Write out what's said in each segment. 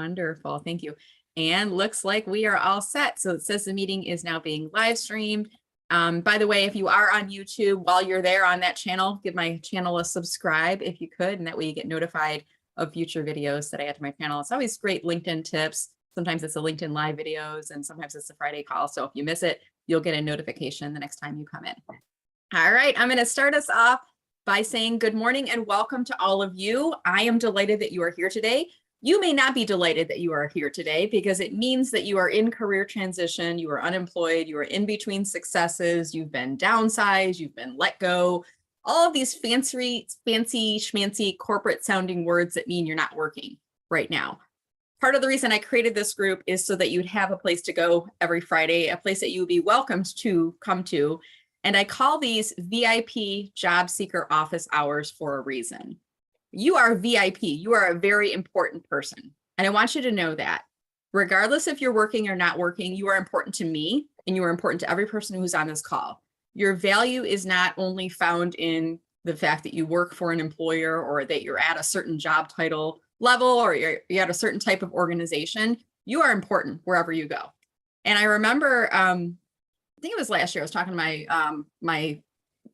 Wonderful. Thank you. And looks like we are all set. So it says the meeting is now being live streamed. By the way, if you are on YouTube, while you're there on that channel, give my channel a subscribe if you could, and that way you get notified of future videos that I add to my channel. It's always great LinkedIn tips. Sometimes it's the LinkedIn live videos, and sometimes it's the Friday call. So if you miss it, you'll get a notification the next time you come in. All right, I'm going to start us off by saying good morning and welcome to all of you. I am delighted that you are here today. You may not be delighted that you are here today because it means that you are in career transition, you are unemployed, you are in between successes, you've been downsized, you've been let go, all of these fancy schmancy corporate sounding words that mean you're not working right now. Part of the reason I created this group is so that you'd have a place to go every Friday, a place that you would be welcomed to come to. And I call these VIP job seeker office hours for a reason. You are VIP. You are a very important person. And I want you to know that regardless if you're working or not working, you are important to me and you are important to every person who's on this call. Your value is not only found in the fact that you work for an employer or that you're at a certain job title level or you're at a certain type of organization. You are important wherever you go. And I remember, I think it was last year, I was talking to my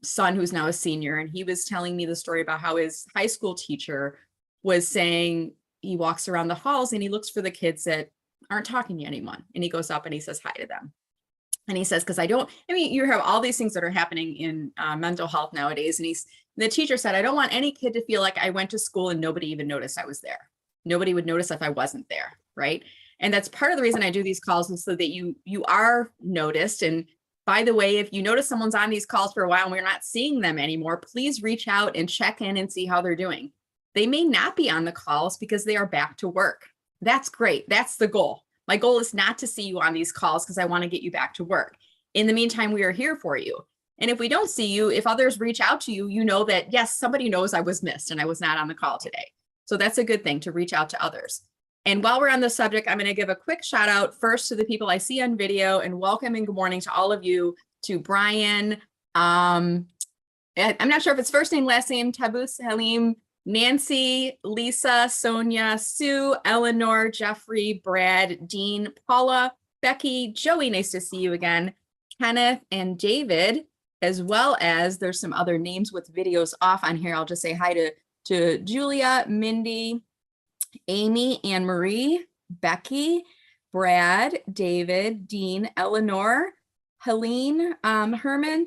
son who's now a senior, and he was telling me the story about how his high school teacher was saying he walks around the halls and he looks for the kids that aren't talking to anyone, and he goes up and he says hi to them. And he says, because you have all these things that are happening in mental health nowadays, and the teacher said, I don't want any kid to feel like I went to school and nobody even noticed I was there. Nobody would notice if I wasn't there, right? And that's part of the reason I do these calls, is so that you are noticed. And by the way, if you notice someone's on these calls for a while and we're not seeing them anymore, please reach out and check in and see how they're doing. They may not be on the calls because they are back to work. That's great. That's the goal. My goal is not to see you on these calls because I want to get you back to work. In the meantime, we are here for you. And if we don't see you, if others reach out to you, you know that, yes, somebody knows I was missed and I was not on the call today. So that's a good thing, to reach out to others. And while we're on the subject, I'm going to give a quick shout out first to the people I see on video, and welcome and good morning to all of you, to Brian. I'm not sure if it's first name, last name, Tabus, Halim, Nancy, Lisa, Sonia, Sue, Eleanor, Jeffrey, Brad, Dean, Paula, Becky, Joey, nice to see you again, Kenneth, and David, as well as there's some other names with videos off on here. I'll just say hi to Julia, Mindy, Amy, Anne Marie, Becky, Brad, David, Dean, Eleanor, Helene, Herman,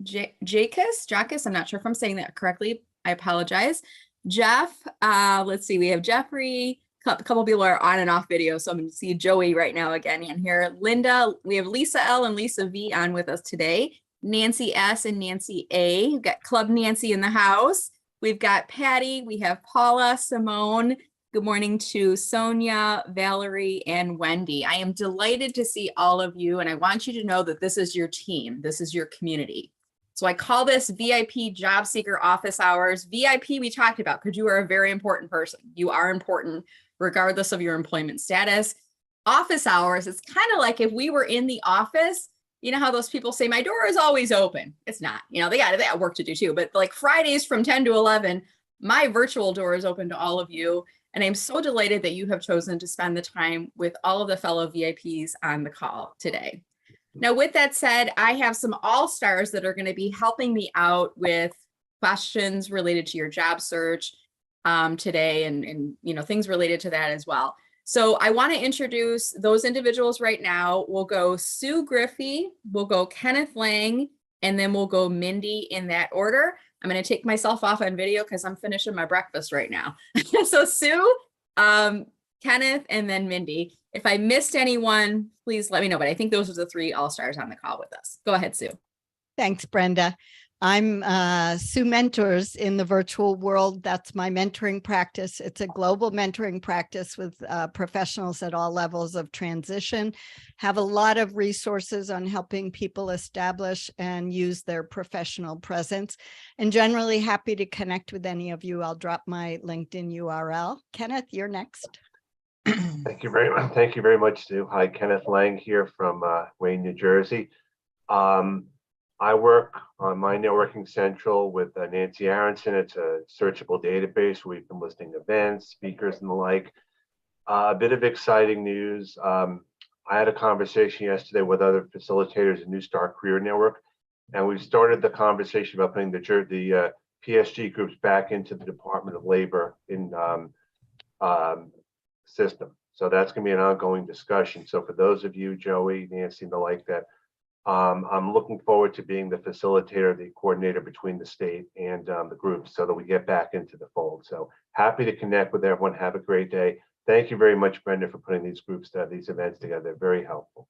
Jacus, I'm not sure if I'm saying that correctly. I apologize. Jeff, let's see, we have Jeffrey, a couple people are on and off video, so I'm going to see Joey right now again in here. Linda, we have Lisa L and Lisa V on with us today. Nancy S and Nancy A. We've got Club Nancy in the house. We've got Patty, we have Paula, Simone. Good morning to Sonia, Valerie, and Wendy. I am delighted to see all of you, and I want you to know that this is your team. This is your community. So I call this VIP Job Seeker Office Hours. VIP we talked about because you are a very important person. You are important regardless of your employment status. Office hours, it's kind of like if we were in the office. You know how those people say, my door is always open. It's not, they got work to do too, but like Fridays from 10 to 11, my virtual door is open to all of you. And I'm so delighted that you have chosen to spend the time with all of the fellow VIPs on the call today. Now, with that said, I have some all-stars that are going to be helping me out with questions related to your job search today and things related to that as well. So I want to introduce those individuals right now. We'll go Sue Griffey, we'll go Kenneth Lang, and then we'll go Mindy in that order. I'm going to take myself off on video because I'm finishing my breakfast right now. So Sue, Kenneth, and then Mindy. If I missed anyone, please let me know. But I think those are the three all-stars on the call with us. Go ahead, Sue. Thanks, Brenda. I'm Sue Mentors in the virtual world. That's my mentoring practice. It's a global mentoring practice with professionals at all levels of transition. Have a lot of resources on helping people establish and use their professional presence, and generally happy to connect with any of you. I'll drop my LinkedIn URL. Kenneth, you're next. Thank you very much, Sue. Hi, Kenneth Lang here from Wayne, New Jersey. I work on My Networking Central with Nancy Aronson. It's a searchable database where we can listing events, speakers, and the like. A bit of exciting news. I had a conversation yesterday with other facilitators in New Start Career Network, and we started the conversation about putting the PSG groups back into the Department of Labor in system. So that's going to be an ongoing discussion. So for those of you, Joey, Nancy, and the like that, I'm looking forward to being the facilitator, the coordinator between the state and the groups so that we get back into the fold. So happy to connect with everyone. Have a great day. Thank you very much, Brenda, for putting these groups, these events together. Very helpful.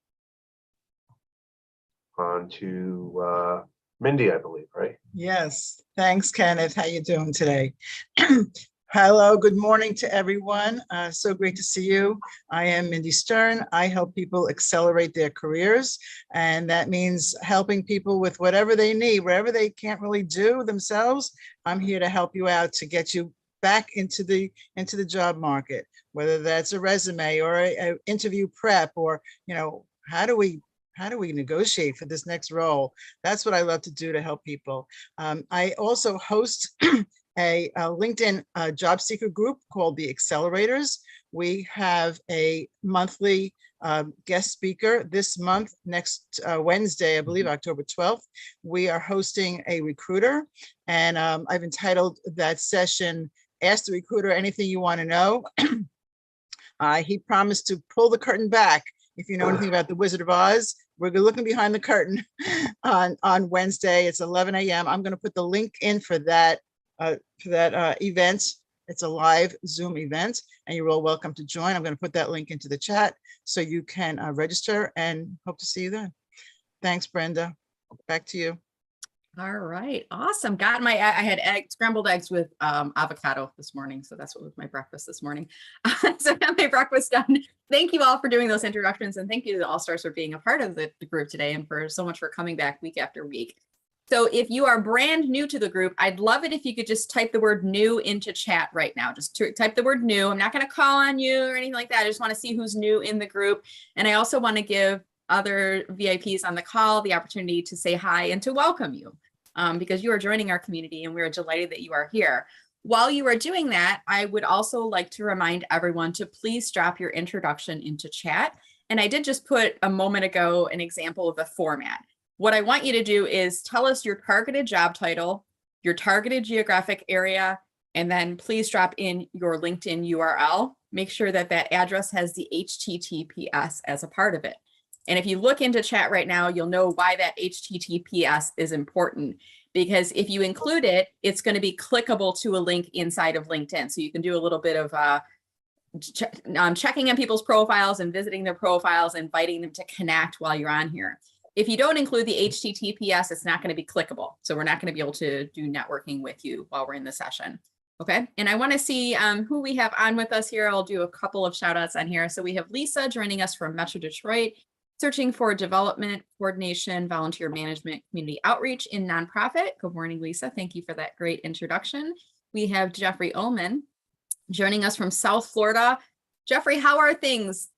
On to Mindy, I believe, right? Yes, thanks, Kenneth. How you doing today? Hello, good morning to everyone. So great to see you. I am Mindy Stern. I help people accelerate their careers, and that means helping people with whatever they need, wherever they can't really do themselves. I'm here to help you out to get you back into the job market, whether that's a resume or a interview prep, or how do we negotiate for this next role? That's what I love to do to help people. I also host a LinkedIn job seeker group called the Accelerators. We have a monthly guest speaker this month. Next Wednesday, I believe October 12th, we are hosting a recruiter, and I've entitled that session, Ask the Recruiter Anything You Want to Know. He promised to pull the curtain back. If you know anything about the Wizard of Oz, we're looking behind the curtain on Wednesday. It's 11 a.m. I'm going to put the link in for that event. It's a live Zoom event, and you're all welcome to join. I'm going to put that link into the chat so you can register, and hope to see you then. Thanks, Brenda. Back to you. All right, awesome. I had scrambled eggs with avocado this morning, so that's what was my breakfast this morning. So I got my breakfast done. Thank you all for doing those introductions, and thank you to the All-Stars for being a part of the group today, and for so much for coming back week after week. So if you are brand new to the group, I'd love it if you could just type the word new into chat right now. Just type the word new. I'm not going to call on you or anything like that. I just want to see who's new in the group, and I also want to give other VIPs on the call the opportunity to say hi and to welcome you. Because you are joining our community, and we're delighted that you are here. While you are doing that, I would also like to remind everyone to please drop your introduction into chat. And I did just put a moment ago an example of the format. What I want you to do is tell us your targeted job title, your targeted geographic area, and then please drop in your LinkedIn URL. Make sure that that address has the HTTPS as a part of it. And if you look into chat right now, you'll know why that HTTPS is important, because if you include it, it's going to be clickable to a link inside of LinkedIn. So you can do a little bit of checking on people's profiles and visiting their profiles, inviting them to connect while you're on here. If you don't include the HTTPS, it's not going to be clickable. So we're not going to be able to do networking with you while we're in the session. Okay. And I want to see who we have on with us here. I'll do a couple of shout outs on here. So we have Lisa joining us from Metro Detroit, searching for development, coordination, volunteer management, community outreach in nonprofit. Good morning, Lisa. Thank you for that great introduction. We have Jeffrey Ullman joining us from South Florida. Jeffrey, how are things?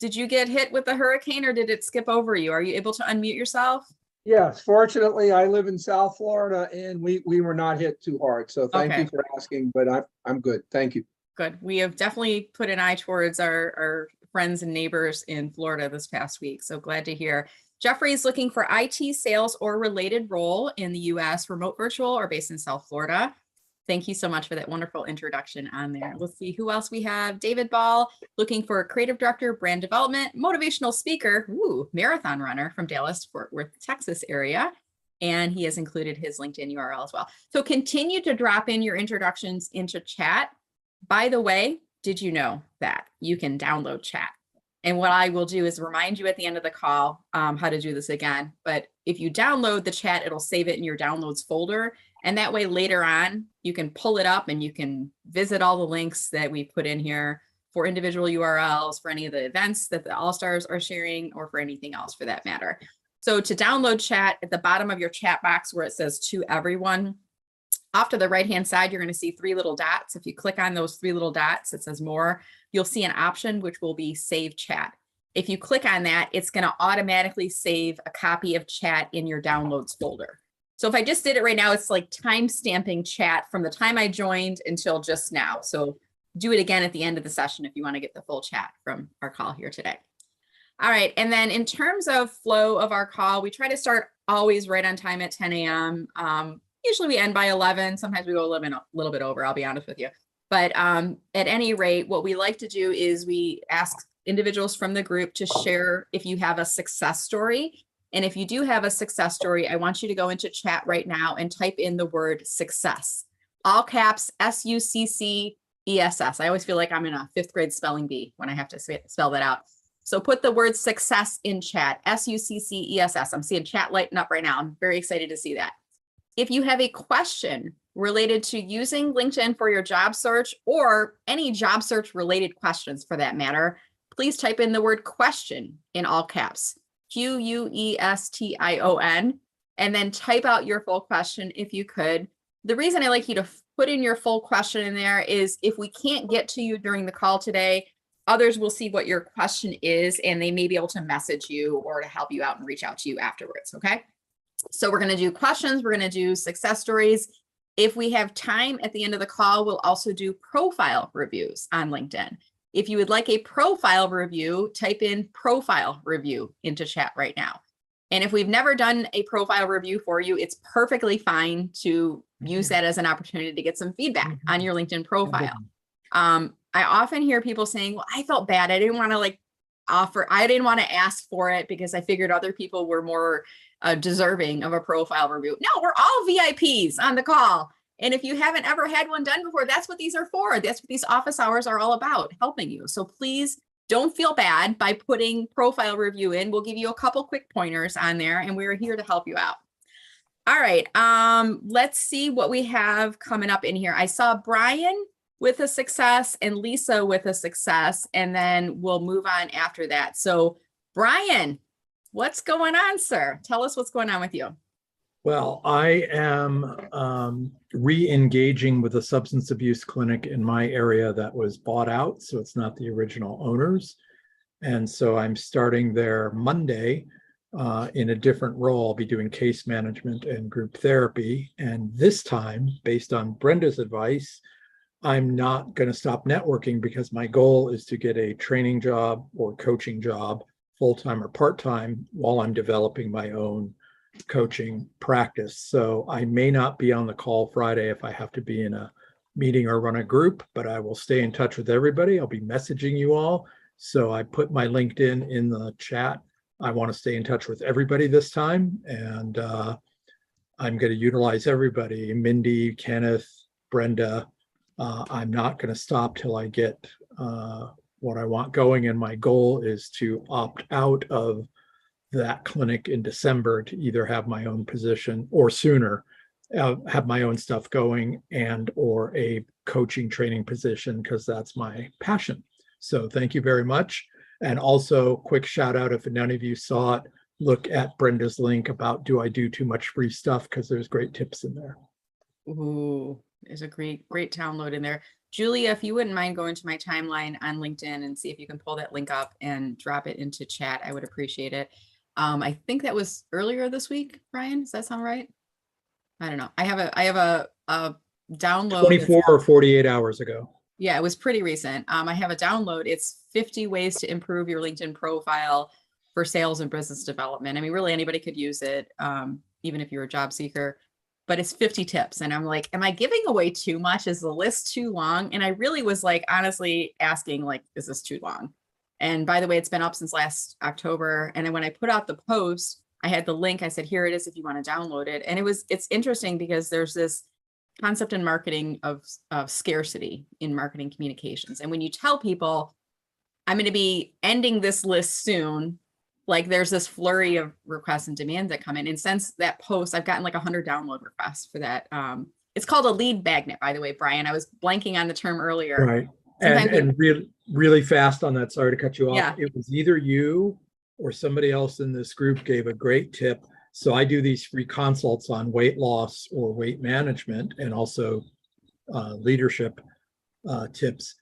Did you get hit with the hurricane, or did it skip over you? Are you able to unmute yourself? Yes, fortunately, I live in South Florida, and we were not hit too hard. So thank you for asking, but I'm good. Thank you. Good. We have definitely put an eye towards our friends and neighbors in Florida this past week. So glad to hear. Jeffrey is looking for IT sales or related role in the US, remote, virtual, or based in South Florida. Thank you so much for that wonderful introduction on there. Let's see who else we have. David Ball, looking for a creative director, brand development, motivational speaker, marathon runner from Dallas, Fort Worth, Texas area. And he has included his LinkedIn URL as well. So continue to drop in your introductions into chat. By the way, did you know that you can download chat? And what I will do is remind you at the end of the call how to do this again. But if you download the chat, it'll save it in your downloads folder. And that way later on, you can pull it up and you can visit all the links that we put in here for individual URLs, for any of the events that the All-Stars are sharing, or for anything else for that matter. So to download chat, at the bottom of your chat box where it says to everyone, off to the right-hand side, you're going to see 3 little dots. If you click on those 3 little dots, it says more, you'll see an option which will be save chat. If you click on that, it's going to automatically save a copy of chat in your downloads folder. So if I just did it right now, it's like time stamping chat from the time I joined until just now. So do it again at the end of the session if you want to get the full chat from our call here today. All right, and then in terms of flow of our call, we try to start always right on time at 10 a.m. Usually we end by 11. Sometimes we go a little bit over, I'll be honest with you. But at any rate, what we like to do is we ask individuals from the group to share if you have a success story. And if you do have a success story, I want you to go into chat right now and type in the word success. All caps, SUCCESS. I always feel like I'm in a 5th grade spelling bee when I have to spell that out. So put the word success in chat, SUCCESS. I'm seeing chat lighting up right now. I'm very excited to see that. If you have a question related to using LinkedIn for your job search or any job search related questions for that matter, please type in the word question in all caps, QUESTION, and then type out your full question if you could. The reason I like you to put in your full question in there is if we can't get to you during the call today, others will see what your question is and they may be able to message you or to help you out and reach out to you afterwards, okay? So we're going to do questions, we're going to do success stories. If we have time at the end of the call, we'll also do profile reviews on LinkedIn. If you would like a profile review, type in profile review into chat right now. And if we've never done a profile review for you, it's perfectly fine to use that as an opportunity to get some feedback on your LinkedIn profile. I often hear people saying, well, I felt bad. I didn't want to I didn't want to ask for it because I figured other people were more deserving of a profile review. No, we're all VIPs on the call. And if you haven't ever had one done before, that's what these are for. That's what these office hours are all about, helping you. So please don't feel bad by putting profile review in. We'll give you a couple quick pointers on there and we're here to help you out. All right, let's see what we have coming up in here. I saw Brian with a success and Lisa with a success, and then we'll move on after that. So Brian, what's going on, sir? Tell us what's going on with you. Well, I am re-engaging with a substance abuse clinic in my area that was bought out, so it's not the original owners. And so I'm starting there Monday in a different role. I'll be doing case management and group therapy. And this time, based on Brenda's advice, I'm not going to stop networking because my goal is to get a training job or coaching job, full-time or part-time, while I'm developing my own coaching practice. So I may not be on the call Friday if I have to be in a meeting or run a group, but I will stay in touch with everybody. I'll be messaging you all. So I put my LinkedIn in the chat. I want to stay in touch with everybody this time. And I'm going to utilize everybody, Mindy, Kenneth, Brenda. I'm not going to stop till I get what I want going. And my goal is to opt out of that clinic in December to either have my own position or sooner have my own stuff going and or a coaching training position, because that's my passion. So thank you very much. And also quick shout out, if none of you saw it, look at Brenda's link about do I do too much free stuff, because there's great tips in there. Ooh, there's a great download in there. Julia, if you wouldn't mind going to my timeline on LinkedIn and see if you can pull that link up and drop it into chat, I would appreciate it. I think that was earlier this week, Brian. Does that sound right? I don't know. I have a download. 24 or 48 hours ago. Yeah, it was pretty recent. I have a download. It's 50 ways to improve your LinkedIn profile for sales and business development. I mean, really anybody could use it, even if you're a job seeker. But it's 50 tips. And I'm like, am I giving away too much? Is the list too long? And I really was like, honestly asking, like, is this too long? And by the way, it's been up since last October. And then when I put out the post, I had the link. I said, here it is if you want to download it. And it's interesting because there's this concept in marketing of scarcity in marketing communications. And when you tell people, I'm going to be ending this list soon, like there's this flurry of requests and demands that come in. And since that post, I've gotten like 100 download requests for that. It's called a lead magnet, by the way, Brian. I was blanking on the term earlier. Right. And really fast on that, sorry to cut you off. Yeah. It was either you or somebody else in this group gave a great tip. So I do these free consults on weight loss or weight management and also leadership tips.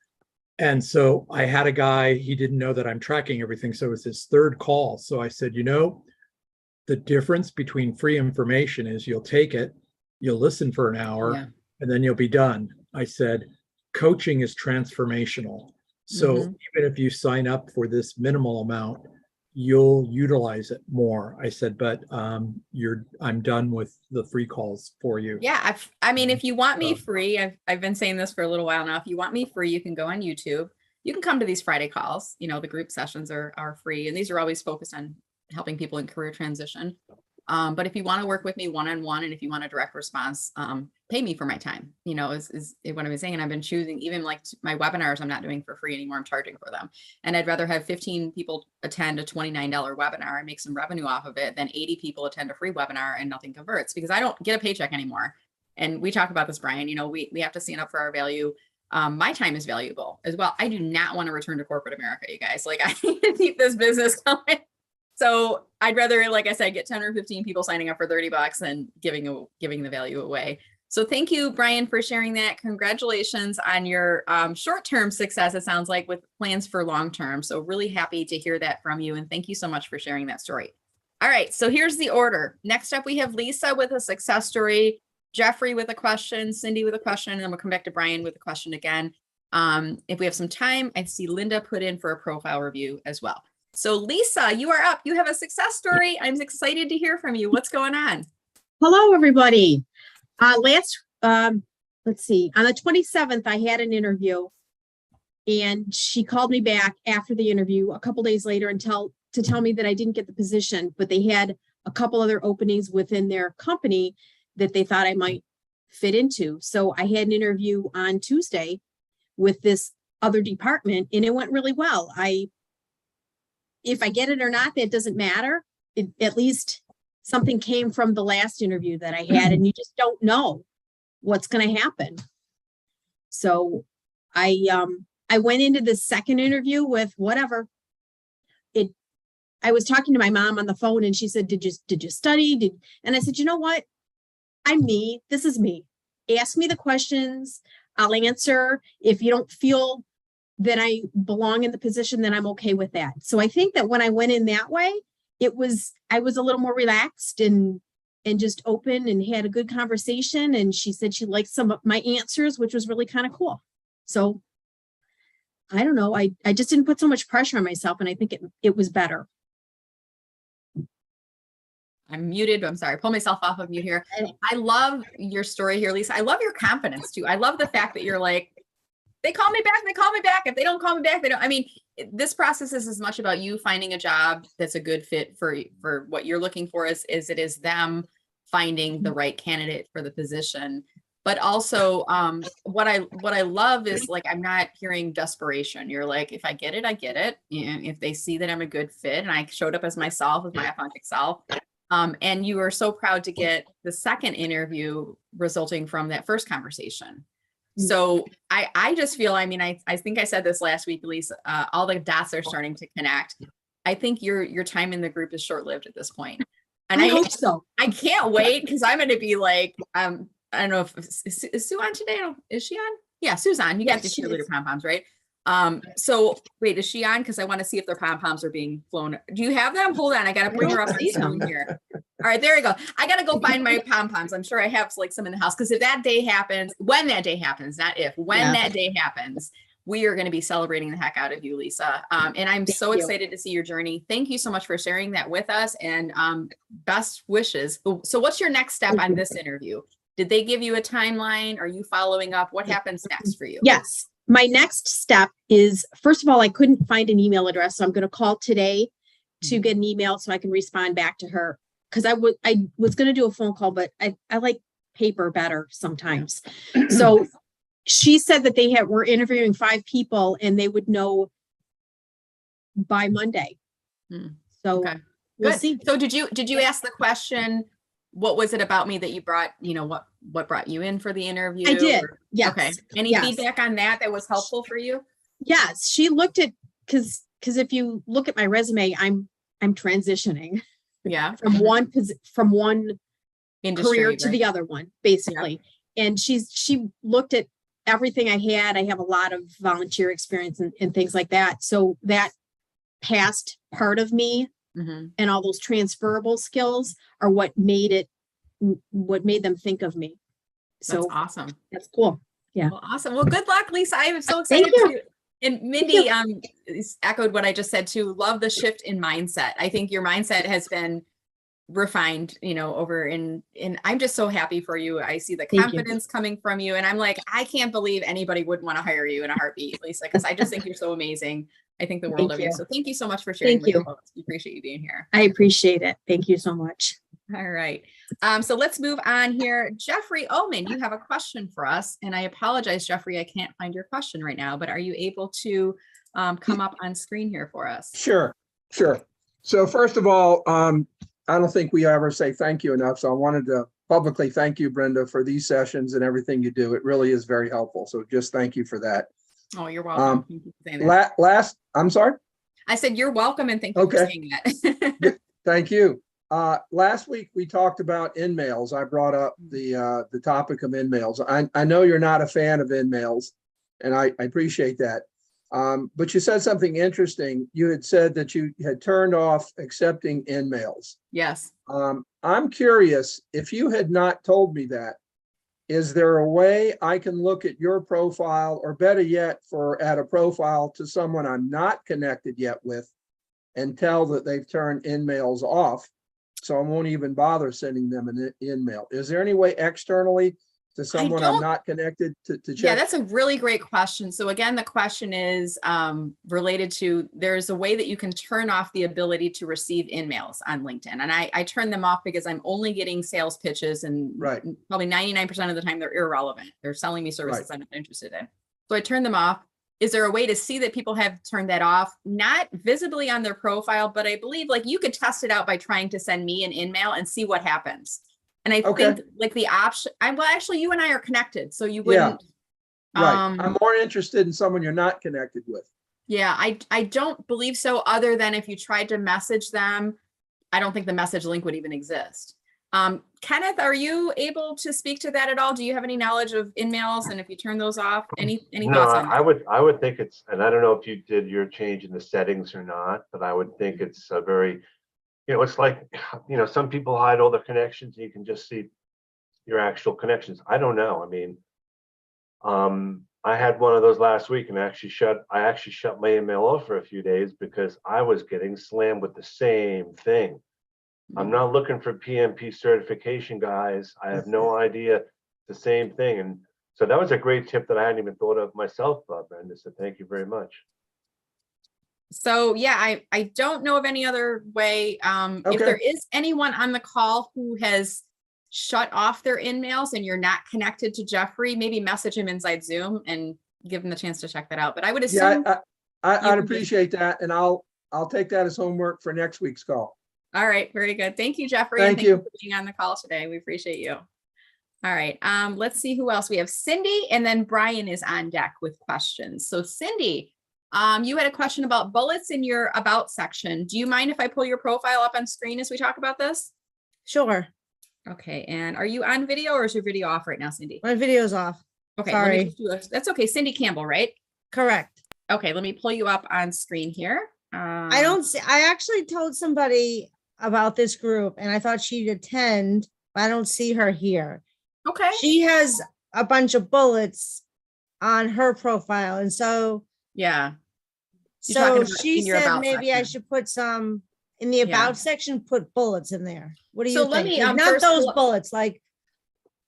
And so I had a guy, he didn't know that I'm tracking everything. So it was his third call. So I said, the difference between free information is you'll take it, you'll listen for an hour, and then you'll be done. I said, coaching is transformational. So Mhm. even if you sign up for this minimal amount, you'll utilize it more. I said, but I'm done with the free calls for you. Yeah, I mean, if you want me So- free, I've been saying this for a little while now. If you want me free, you can go on YouTube. You can come to these Friday calls. You know, the group sessions are free, and these are always focused on helping people in career transition. But if you want to work with me one-on-one, and if you want a direct response, pay me for my time, you know, is what I've been saying. And I've been choosing, even like my webinars, I'm not doing for free anymore. I'm charging for them. And I'd rather have 15 people attend a $29 webinar and make some revenue off of it than 80 people attend a free webinar and nothing converts, because I don't get a paycheck anymore. And we talk about this, Brian, you know, we have to stand up for our value. My time is valuable as well. I do not want to return to corporate America, you guys. Like, I need to keep this business going. So I'd rather, like I said, get 10 or 15 people signing up for $30 than giving the value away. So thank you, Brian, for sharing that. Congratulations on your short-term success, it sounds like, with plans for long-term. So really happy to hear that from you. And thank you so much for sharing that story. All right, so here's the order. Next up, we have Lisa with a success story, Jeffrey with a question, Cindy with a question, and then we'll come back to Brian with a question again. If we have some time, I see Linda put in for a profile review as well. So Lisa, you are up. You have a success story. I'm excited to hear from you. What's going on? Hello, everybody. Let's see, on the 27th, I had an interview, and she called me back after the interview a couple days later and to tell me that I didn't get the position, but they had a couple other openings within their company that they thought I might fit into. So I had an interview on Tuesday with this other department, and it went really well. If I get it or not, that doesn't matter. At least something came from the last interview that I had, and you just don't know what's going to happen. So I went into the second interview with whatever. I was talking to my mom on the phone, and she said, did you study? And I said, you know what? I'm me. This is me. Ask me the questions. I'll answer. If you don't feel that I belong in the position, then I'm okay with that. So I think that when I went in that way, I was a little more relaxed and just open and had a good conversation. And she said she liked some of my answers, which was really kind of cool. So I don't know. I just didn't put so much pressure on myself, and I think it was better. I'm muted, but I'm sorry. Pull myself off of mute here. I love your story here, Lisa. I love your confidence too. I love the fact that you're like, they call me back, they call me back. If they don't call me back, they don't. I mean, this process is as much about you finding a job that's a good fit for what you're looking for as it is them finding the right candidate for the position. But also, what I love is, like, I'm not hearing desperation. You're like, if I get it, I get it. And if they see that I'm a good fit and I showed up as myself, as my authentic self. And you are so proud to get the second interview resulting from that first conversation. So I just feel, I mean, I think I said this last week, Lisa, all the dots are starting to connect. I think your time in the group is short-lived at this point. And I hope so. I can't wait, because I'm going to be like, I don't know if is Sue on today? Is she on? Yeah, Sue's on. You got the cheerleader pom-poms, right? So wait, is she on? Because I want to see if their pom-poms are being flown. Do you have them? Hold on, I got to bring her up to Zoom here. All right, there you go. I got to go find my pom-poms. I'm sure I have like some in the house, because if that day happens, when that day happens, not if, when that day happens, we are going to be celebrating the heck out of you, Lisa. And I'm so excited to see your journey. Thank you so much for sharing that with us, and best wishes. So what's your next step on this interview? Did they give you a timeline? Are you following up? What happens next for you? Yes. My next step is, first of all, I couldn't find an email address, so I'm going to call today to get an email so I can respond back to her. Because I was going to do a phone call, but I like paper better sometimes. So she said that were interviewing 5 people and they would know by Monday. So okay. We'll see. So did you ask the question, what was it about me that you brought, what brought you in for the interview? I did. Yes. Okay. Any feedback on that was helpful for you? Yes. She looked at, because if you look at my resume, I'm transitioning. Yeah. From one industry, career to the other one, basically. Yeah. And she looked at everything I had. I have a lot of volunteer experience and things like that. So that past part of me and all those transferable skills are what made them think of me. So that's awesome. That's cool. Yeah. Well, awesome. Well, good luck, Lisa. I am so Thank excited you. to. And Mindy echoed what I just said too. Love the shift in mindset. I think your mindset has been refined, over and I'm just so happy for you. I see the Thank you. confidence coming from you. And I'm like, I can't believe anybody would want to hire you in a heartbeat, Lisa, because I just think you're so amazing. I think the world of you. So thank you so much for sharing with us. We appreciate you being here. I appreciate it. Thank you so much. All right. So let's move on here. Jeffrey Oman, you have a question for us. And I apologize, Jeffrey, I can't find your question right now, but are you able to come up on screen here for us? Sure. So first of all, I don't think we ever say thank you enough. So I wanted to publicly thank you, Brenda, for these sessions and everything you do. It really is very helpful. So just thank you for that. Oh, you're welcome. Thank you for saying that. I'm sorry? I said, you're welcome and thank you for saying that. Thank you. Last week we talked about in-mails. I brought up the topic of in-mails. I know you're not a fan of in-mails, and I appreciate that. But you said something interesting. You had said that you had turned off accepting in-mails. Yes. I'm curious, if you had not told me that, is there a way I can look at your profile, or better yet, add a profile to someone I'm not connected yet with, and tell that they've turned in-mails off, so I won't even bother sending them an in-mail? Is there any way externally to someone I'm not connected to check? Yeah, that's a really great question. So again, the question is related to, there's a way that you can turn off the ability to receive in-mails on LinkedIn. And I turn them off because I'm only getting sales pitches, and probably 99% of the time they're irrelevant. They're selling me services I'm not interested in. So I turn them off. Is there a way to see that people have turned that off? Not visibly on their profile, but I believe like you could test it out by trying to send me an in-mail and see what happens. And I think like the option, well, actually you and I are connected, so you wouldn't. I'm more interested in someone you're not connected with. Yeah, I don't believe so, other than if you tried to message them, I don't think the message link would even exist. Kenneth, are you able to speak to that at all? Do you have any knowledge of in-mails, and if you turn those off, any thoughts on that? I would think it's, and I don't know if you did your change in the settings or not, but I would think it's a very, it's like, some people hide all their connections and you can just see your actual connections. I don't know. I mean, I had one of those last week, and I actually shut my email off for a few days because I was getting slammed with the same thing. I'm not looking for PMP certification, guys. I have no idea. The same thing. And so that was a great tip that I hadn't even thought of myself, Brenda. So thank you very much. So yeah, I don't know of any other way. If there is anyone on the call who has shut off their in-mails and you're not connected to Jeffrey, maybe message him inside Zoom and give him the chance to check that out. But I would assume I'd appreciate that, and I'll take that as homework for next week's call. All right, very good. Thank you, Jeffrey. Thank you for being on the call today. We appreciate you. All right, let's see who else. We have Cindy, and then Brian is on deck with questions. So Cindy, you had a question about bullets in your about section. Do you mind if I pull your profile up on screen as we talk about this? Sure. Okay, and are you on video, or is your video off right now, Cindy? My video's off. Okay, sorry. That's okay. Cindy Campbell, right? Correct. Okay, let me pull you up on screen here. I actually told somebody about this group and I thought she'd attend, but I don't see her here. Okay. She has a bunch of bullets on her profile. And so, yeah. So she said maybe I should put some in the about section, put bullets in there. What do you think? Let me, not those bullets, like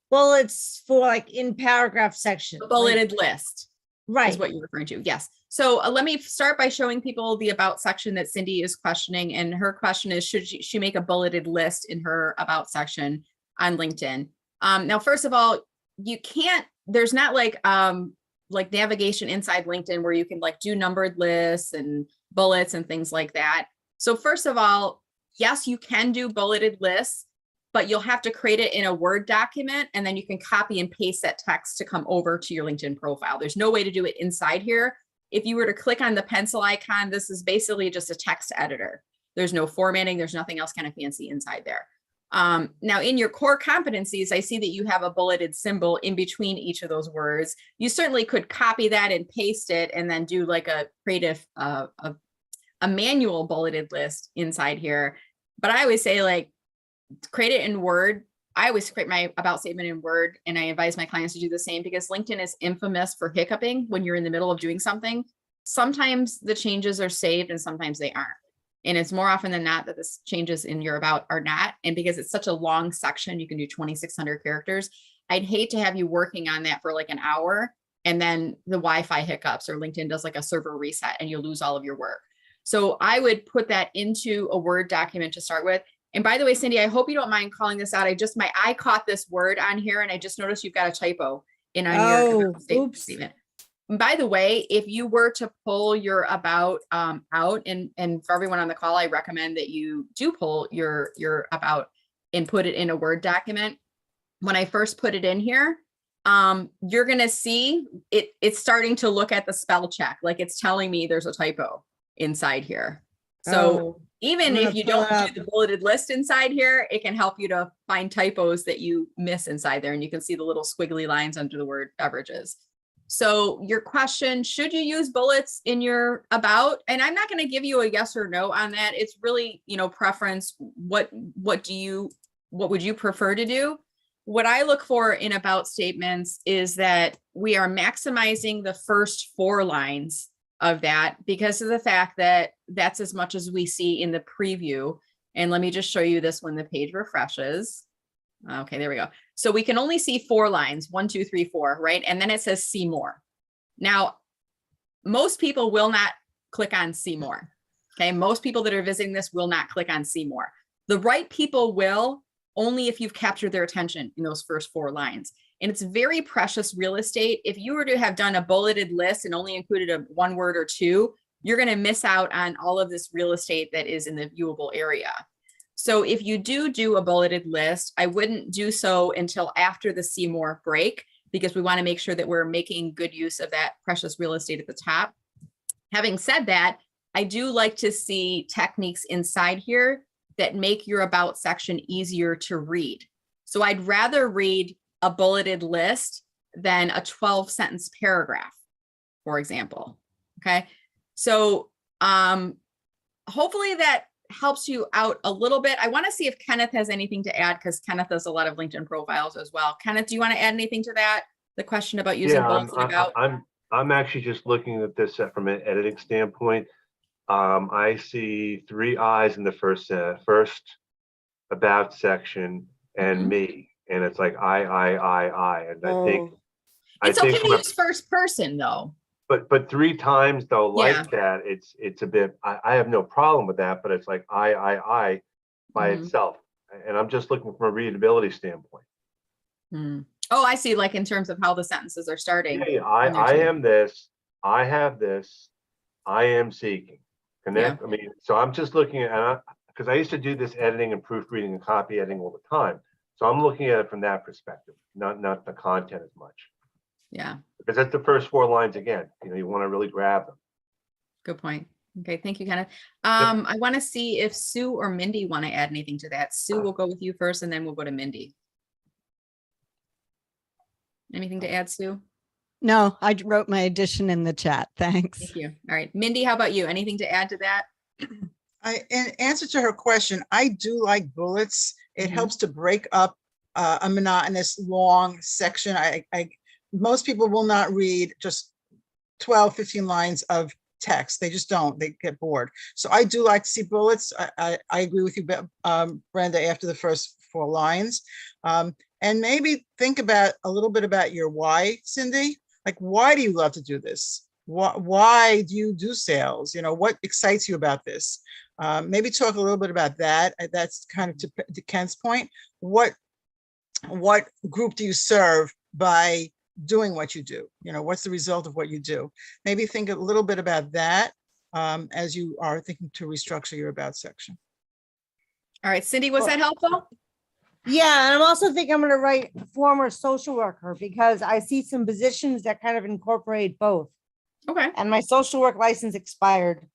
bullets for like in paragraph section. A bulleted list. Right. Is what you're referring to. Yes. So let me start by showing people the about section that Cindy is questioning. And her question is, should she make a bulleted list in her about section on LinkedIn? Now, first of all, you can't, there's not like navigation inside LinkedIn where you can like do numbered lists and bullets and things like that. So first of all, yes, you can do bulleted lists, but you'll have to create it in a Word document, and then you can copy and paste that text to come over to your LinkedIn profile. There's no way to do it inside here. If you were to click on the pencil icon, this is basically just a text editor. There's no formatting. There's nothing else kind of fancy inside there. Now in your core competencies, I see that you have a bulleted symbol in between each of those words. You certainly could copy that and paste it and then do like a creative, a manual bulleted list inside here. But I always say like, create it in Word, I always create my about statement in Word, and I advise my clients to do the same because LinkedIn is infamous for hiccuping when you're in the middle of doing something. Sometimes the changes are saved and sometimes they aren't. And it's more often than not that the changes in your about are not. And because it's such a long section, you can do 2,600 characters. I'd hate to have you working on that for like an hour and then the Wi-Fi hiccups or LinkedIn does like a server reset and you'll lose all of your work. So I would put that into a Word document to start with. And by the way, Cindy, I hope you don't mind calling this out. My eye caught this word on here and I just noticed you've got a typo in on your statement. And by the way, if you were to pull your about out, and for everyone on the call, I recommend that you do pull your about and put it in a Word document. When I first put it in here, you're gonna see it's starting to look at the spell check, like it's telling me there's a typo inside here. So even if you don't do the bulleted list inside here, it can help you to find typos that you miss inside there. And you can see the little squiggly lines under the word beverages. So your question, should you use bullets in your about? And I'm not going to give you a yes or no on that. It's really, preference. What would you prefer to do? What I look for in about statements is that we are maximizing the first 4 lines of that because of the fact that that's as much as we see in the preview. And let me just show you this when the page refreshes. Okay, there we go. So we can only see 4 lines, 1, 2, 3, 4, right? And then it says see more. Now, most people will not click on see more. Okay, most people that are visiting this will not click on see more. The right people will, only if you've captured their attention in those first 4 lines. And it's very precious real estate. If you were to have done a bulleted list and only included a 1 word or 2, you're going to miss out on all of this real estate that is in the viewable area. So if you do a bulleted list, I wouldn't do so until after the see more break, because we want to make sure that we're making good use of that precious real estate at the top. Having said that, I do like to see techniques inside here that make your about section easier to read. So I'd rather read a bulleted list than a 12-sentence paragraph, for example. Okay. So hopefully that helps you out a little bit. I want to see if Kenneth has anything to add because Kenneth does a lot of LinkedIn profiles as well. Kenneth, do you want to add anything to that? The question about using bullets and about? I'm actually just looking at this from an editing standpoint. I see 3 I's in the first about section and me, and it's like I, and I think it's okay to use first person though. But 3 times though, like that, it's a bit. I have no problem with that, but it's like I by itself, and I'm just looking from a readability standpoint. Oh, I see. Like in terms of how the sentences are starting. Yeah, I am this. I have this. I am seeking. Connect. I mean, so I'm just looking at, because I used to do this editing and proofreading and copy editing all the time. So I'm looking at it from that perspective, not the content as much. Yeah. Because that's the first 4 lines again. You want to really grab them. Good point. Okay, thank you, Kenneth. I want to see if Sue or Mindy want to add anything to that. Sue, we'll go with you first, and then we'll go to Mindy. Anything to add, Sue? No, I wrote my addition in the chat. Thanks. Thank you. All right, Mindy, how about you? Anything to add to that? In answer to her question, I do like bullets. It helps to break up a monotonous long section. Most people will not read just 12, 15 lines of text. They just don't. They get bored. So I do like to see bullets. I agree with you, Brenda, after the first 4 lines. And maybe think about a little bit about your why, Cindy. Like, why do you love to do this? Why do you do sales? What excites you about this? Maybe talk a little bit about that. That's kind of to Ken's point. What group do you serve by doing what you do? What's the result of what you do? Maybe think a little bit about that as you are thinking to restructure your about section. All right, Cindy, was that helpful? Yeah, and I'm also thinking I'm going to write former social worker because I see some positions that kind of incorporate both. Okay. And my social work license expired.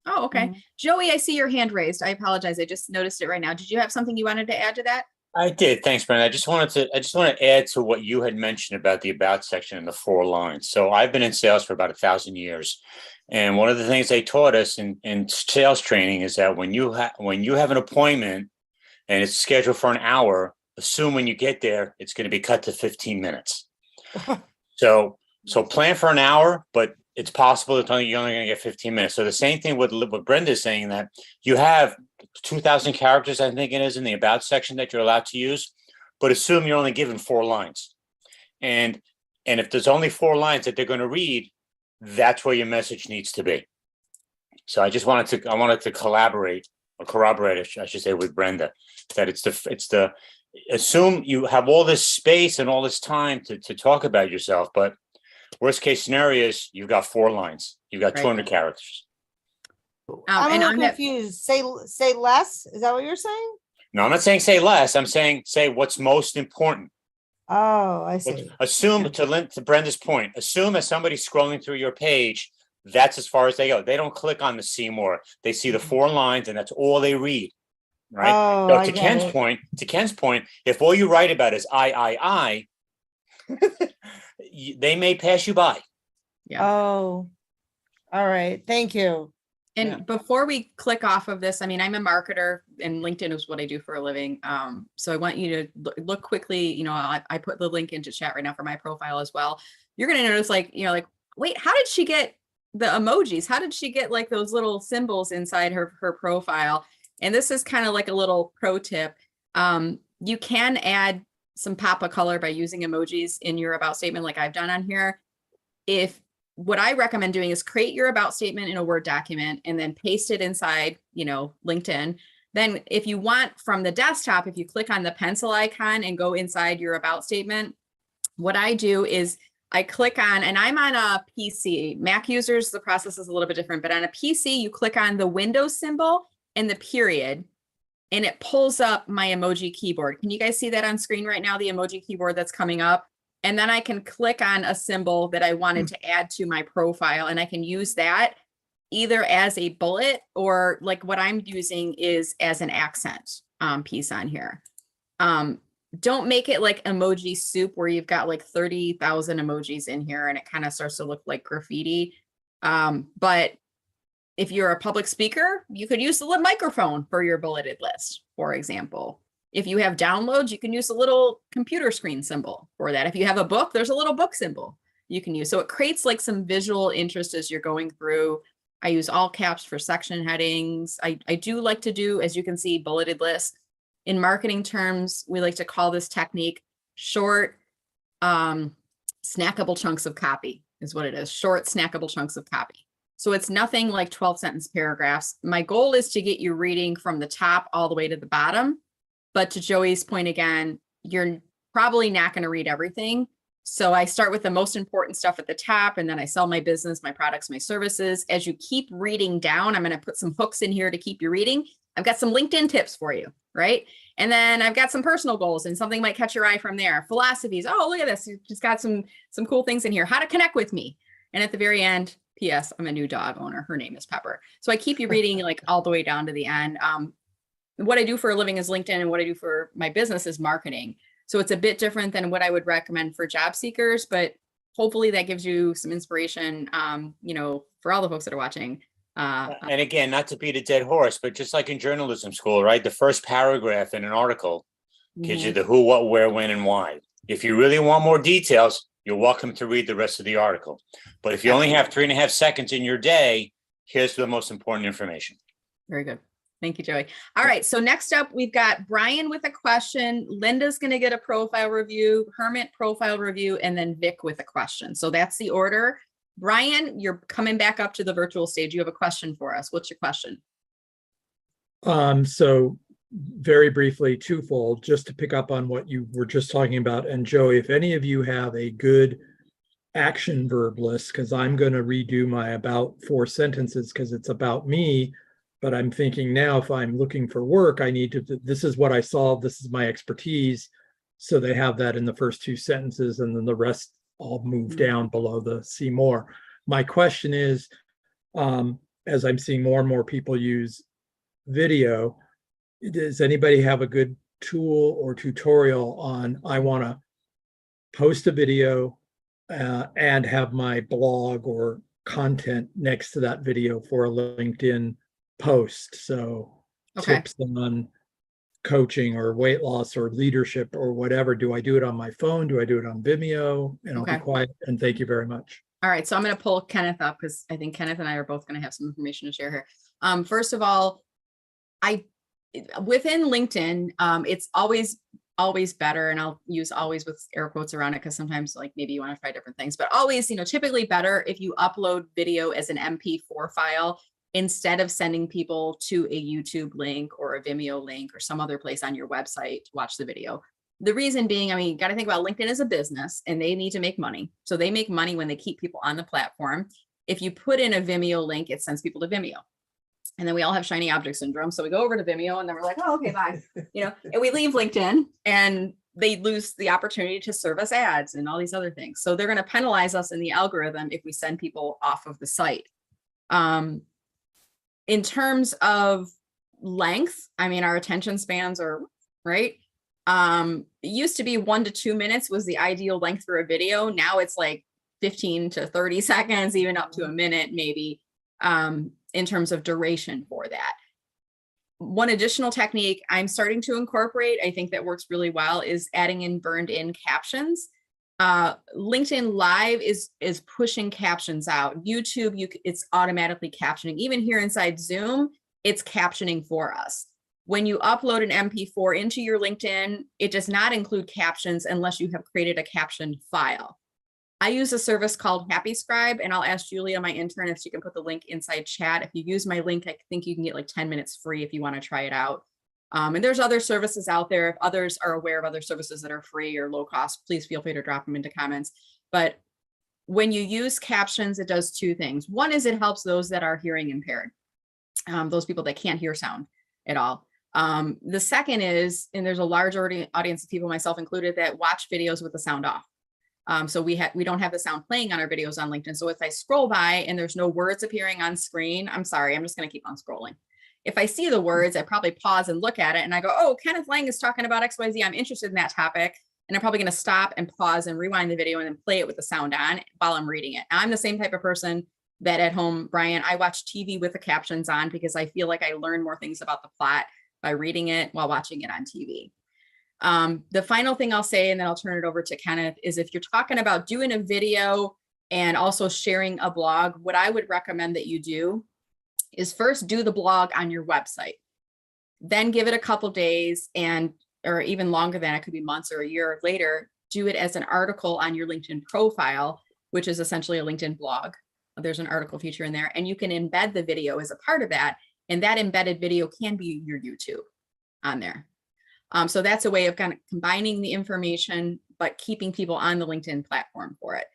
Oh, okay. Joey, I see your hand raised. I apologize. I just noticed it right now. Did you have something you wanted to add to that? I did. Thanks, Brenda. I just want to add to what you had mentioned about the about section and the 4 lines. So I've been in sales for about 1,000 years. And one of the things they taught us in sales training is that when you have an appointment and it's scheduled for an hour, assume when you get there, it's going to be cut to 15 minutes. So plan for an hour, but it's possible that you're only going to get 15 minutes. So the same thing with what Brenda's saying, that you have 2,000 characters, I think it is, in the about section that you're allowed to use, but assume you're only given 4 lines. And if there's only 4 lines that they're going to read, that's where your message needs to be. So I wanted to corroborate, I should say, with Brenda, that it's the assume you have all this space and all this time to talk about yourself, but worst case scenario is you've got 4 lines, you've got 200 characters. I'm a and little on that, confused. Say less. Is that what you're saying? No, I'm not saying say less. I'm saying say what's most important. Oh, I see. Assume, to Brenda's point, assume as somebody's scrolling through your page, that's as far as they go. They don't click on the see more. They see the 4 lines and that's all they read. Right. Oh, So I to get Ken's point, if all you write about is I, they may pass you by. Yeah. Oh, all right. Thank you. and before we click off of this, I mean, I'm a marketer and LinkedIn is what I do for a living. So I want you to look quickly, you know, I put the link into chat right now for my profile as well. You're going to notice like, you know, like, wait, how did she get the emojis? How did she get like those little symbols inside her profile? And this is kind of like a little pro tip. You can add some pop of color by using emojis in your about statement like I've done on here. What I recommend doing is create your about statement in a Word document and then paste it inside, you know, LinkedIn. Then if you want from the desktop, if you click on the pencil icon and go inside your about statement, what I do is I click on, and I'm on a PC. Mac users, the process is a little bit different, but on a PC, you click on the Windows symbol and the period, and it pulls up my emoji keyboard. Can you guys see that on screen right now, the emoji keyboard that's coming up? And then I can click on a symbol that I wanted to add to my profile, and I can use that either as a bullet or like what I'm using is as an accent piece on here. Don't make it like emoji soup where you've got like 30,000 emojis in here and it kind of starts to look like graffiti. But if you're a public speaker, you could use the little microphone for your bulleted list, for example. If you have downloads, you can use a little computer screen symbol for that. If you have a book, there's a little book symbol you can use. So it creates like some visual interest as you're going through. I use all caps for section headings. I do like to do, as you can see, bulleted lists. In marketing terms, we like to call this technique short, snackable chunks of copy is what it is. Short, snackable chunks of copy. So it's nothing like 12-sentence paragraphs. My goal is to get you reading from the top all the way to the bottom. But to Joey's point again, you're probably not going to read everything. So I start with the most important stuff at the top, and then I sell my business, my products, my services. As you keep reading down, I'm going to put some hooks in here to keep you reading. I've got some LinkedIn tips for you, right? And then I've got some personal goals and something might catch your eye from there. Philosophies. Oh, look at this. You just got some cool things in here. How to connect with me. And at the very end, P.S. I'm a new dog owner. Her name is Pepper. So I keep you reading like all the way down to the end. What I do for a living is LinkedIn, and what I do for my business is marketing. So it's a bit different than what I would recommend for job seekers, but hopefully that gives you some inspiration, you know, for all the folks that are watching. And again, not to beat a dead horse, but just like in journalism school, right? The first paragraph in an article gives you the who, what, where, when, and why. If you really want more details, you're welcome to read the rest of the article. But if you only have 3.5 seconds in your day, here's the most important information. Very good. Thank you, Joey. All right. So next up, we've got Brian with a question. Linda's going to get a profile review, Hermit profile review, and then Vic with a question. So that's the order. Brian, you're coming back up to the virtual stage. You have a question for us. What's your question? So very briefly, twofold, just to pick up on what you were just talking about. And Joey, if any of you have a good action verb list, because I'm going to redo my about 4 sentences because it's about me. But I'm thinking now, if I'm looking for work, I need to, this is what I solve, this is my expertise. So they have that in the first 2 sentences, and then the rest all move down below the see more. My question is, as I'm seeing more and more people use video, does anybody have a good tool or tutorial on, I want to post a video and have my blog or content next to that video for a LinkedIn post? So tips on coaching or weight loss or leadership or whatever, do I do it on my phone? Do I do it on Vimeo? And I'll be Okay. quiet. And thank you very much. All right, so I'm going to pull Kenneth up because I think Kenneth and I are both going to have some information to share here. First of all, within LinkedIn, it's always better, and I'll use always with air quotes around it because sometimes like maybe you want to try different things, but always, typically better if you upload video as an MP4 file instead of sending people to a YouTube link or a Vimeo link or some other place on your website to watch the video. The reason being, I mean, you got to think about LinkedIn as a business and they need to make money. So they make money when they keep people on the platform. If you put in a Vimeo link, it sends people to Vimeo. And then we all have shiny object syndrome. So we go over to Vimeo and then we're like, oh, okay, bye. And we leave LinkedIn and they lose the opportunity to serve us ads and all these other things. So they're going to penalize us in the algorithm if we send people off of the site. In terms of length, I mean, our attention spans are right. It used to be 1 to 2 minutes was the ideal length for a video. Now it's like 15 to 30 seconds, even up to a minute, maybe, in terms of duration for that. One additional technique I'm starting to incorporate, I think that works really well, is adding in burned in captions. LinkedIn Live is pushing captions out. YouTube, it's automatically captioning. Even here inside Zoom, it's captioning for us. When you upload an MP4 into your LinkedIn, it does not include captions unless you have created a captioned file. I use a service called Happy Scribe, and I'll ask Julia, my intern, if she can put the link inside chat. If you use my link, I think you can get like 10 minutes free if you want to try it out. And there's other services out there. If others are aware of other services that are free or low cost, please feel free to drop them into comments. But when you use captions, it does two things. One is it helps those that are hearing impaired, those people that can't hear sound at all. The second is, and there's a large audience of people, myself included, that watch videos with the sound off. So we don't have the sound playing on our videos on LinkedIn. So if I scroll by and there's no words appearing on screen, I'm sorry, I'm just going to keep on scrolling. If I see the words, I probably pause and look at it and I go, oh, Kenneth Lang is talking about XYZ. I'm interested in that topic. And I'm probably going to stop and pause and rewind the video and then play it with the sound on while I'm reading it. Now, I'm the same type of person that at home, Brian, I watch TV with the captions on because I feel like I learn more things about the plot by reading it while watching it on TV. The final thing I'll say, and then I'll turn it over to Kenneth, is if you're talking about doing a video and also sharing a blog, what I would recommend that you do is first do the blog on your website, then give it a couple days or even longer than it could be months or a year later, do it as an article on your LinkedIn profile, which is essentially a LinkedIn blog. There's an article feature in there and you can embed the video as a part of that. And that embedded video can be your YouTube on there. So that's a way of kind of combining the information, but keeping people on the LinkedIn platform for it.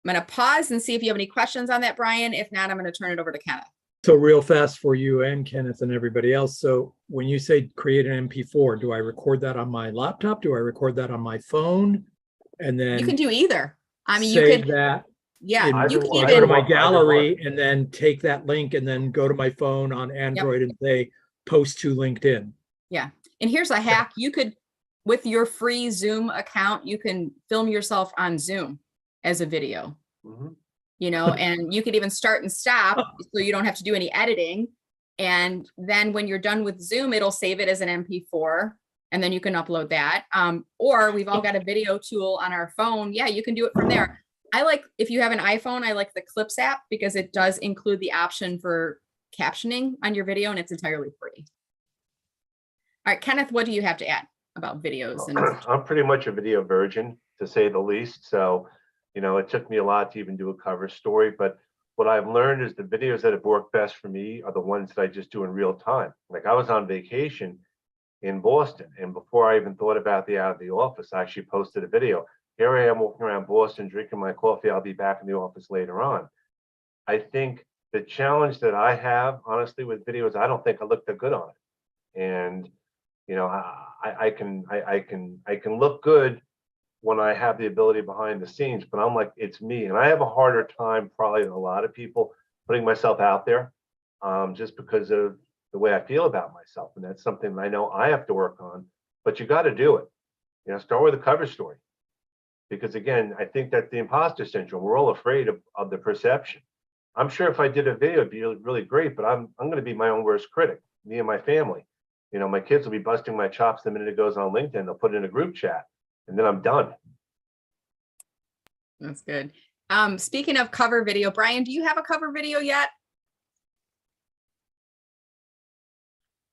I'm going to pause and see if you have any questions on that, Brian. If not, I'm going to turn it over to Kenneth. So real fast for you and Kenneth and everybody else. So when you say create an MP4, do I record that on my laptop? Do I record that on my phone? And then you can do either. I mean, save you could, that. yeah, Either you can one. Go to even, my gallery and then take that link and then go to my phone on Android and say post to LinkedIn. yeah. And here's a hack. You could, with your free Zoom account, you can film yourself on Zoom as a video. Mhm. And you could even start and stop so you don't have to do any editing. And then when you're done with Zoom, it'll save it as an MP4 and then you can upload that. Or we've all got a video tool on our phone. Yeah, you can do it from there. If you have an iPhone, I like the Clips app because it does include the option for captioning on your video and it's entirely free. All right, Kenneth, what do you have to add about videos? I'm pretty much a video virgin, to say the least. So, it took me a lot to even do a cover story. But what I've learned is the videos that have worked best for me are the ones that I just do in real time. Like I was on vacation in Boston, and before I even thought about the out of the office, I actually posted a video. Here I am walking around Boston, drinking my coffee. I'll be back in the office later on. I think the challenge that I have, honestly, with videos, I don't think I look that good on it. And I can look good when I have the ability behind the scenes, but I'm like, it's me. And I have a harder time probably than a lot of people putting myself out there just because of the way I feel about myself. And that's something I know I have to work on, but you got to do it. Start with a cover story. Because again, I think that's the imposter syndrome. We're all afraid of the perception. I'm sure if I did a video, it'd be really great, but I'm going to be my own worst critic, me and my family. You know, my kids will be busting my chops the minute it goes on LinkedIn. They'll put it in a group chat and then I'm done. That's good. Speaking of cover video, Brian, do you have a cover video yet?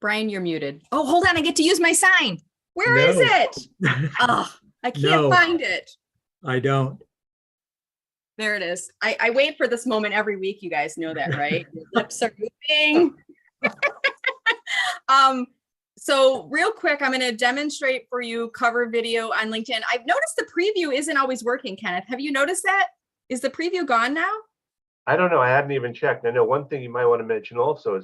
Brian, you're muted. Oh, hold on. I get to use my sign. Where is No. it? Oh, I can't No. find it. I don't. There it is. I wait for this moment every week. You guys know that, right? Your lips are moving. So real quick, I'm going to demonstrate for you cover video on LinkedIn. I've noticed the preview isn't always working, Kenneth. Have you noticed that? Is the preview gone now? I don't know. I hadn't even checked. I know one thing you might want to mention also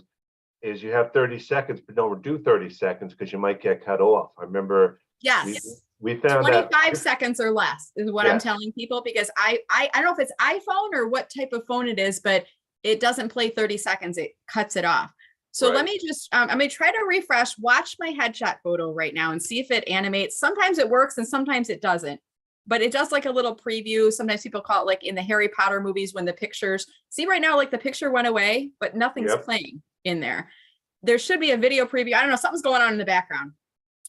is you have 30 seconds, but don't do 30 seconds because you might get cut off. I remember Yes. we found that 25 seconds or less is what I'm Yes. telling people, because I don't know if it's iPhone or what type of phone it is, but it doesn't play 30 seconds. It cuts it off. So Right. let me just, I'm going to try to refresh, watch my headshot photo right now and see if it animates. Sometimes it works and sometimes it doesn't, but it does like a little preview. Sometimes people call it like in the Harry Potter movies when the pictures, see right now, like the picture went away, but nothing's Yep. playing in there. There should be a video preview. I don't know, something's going on in the background.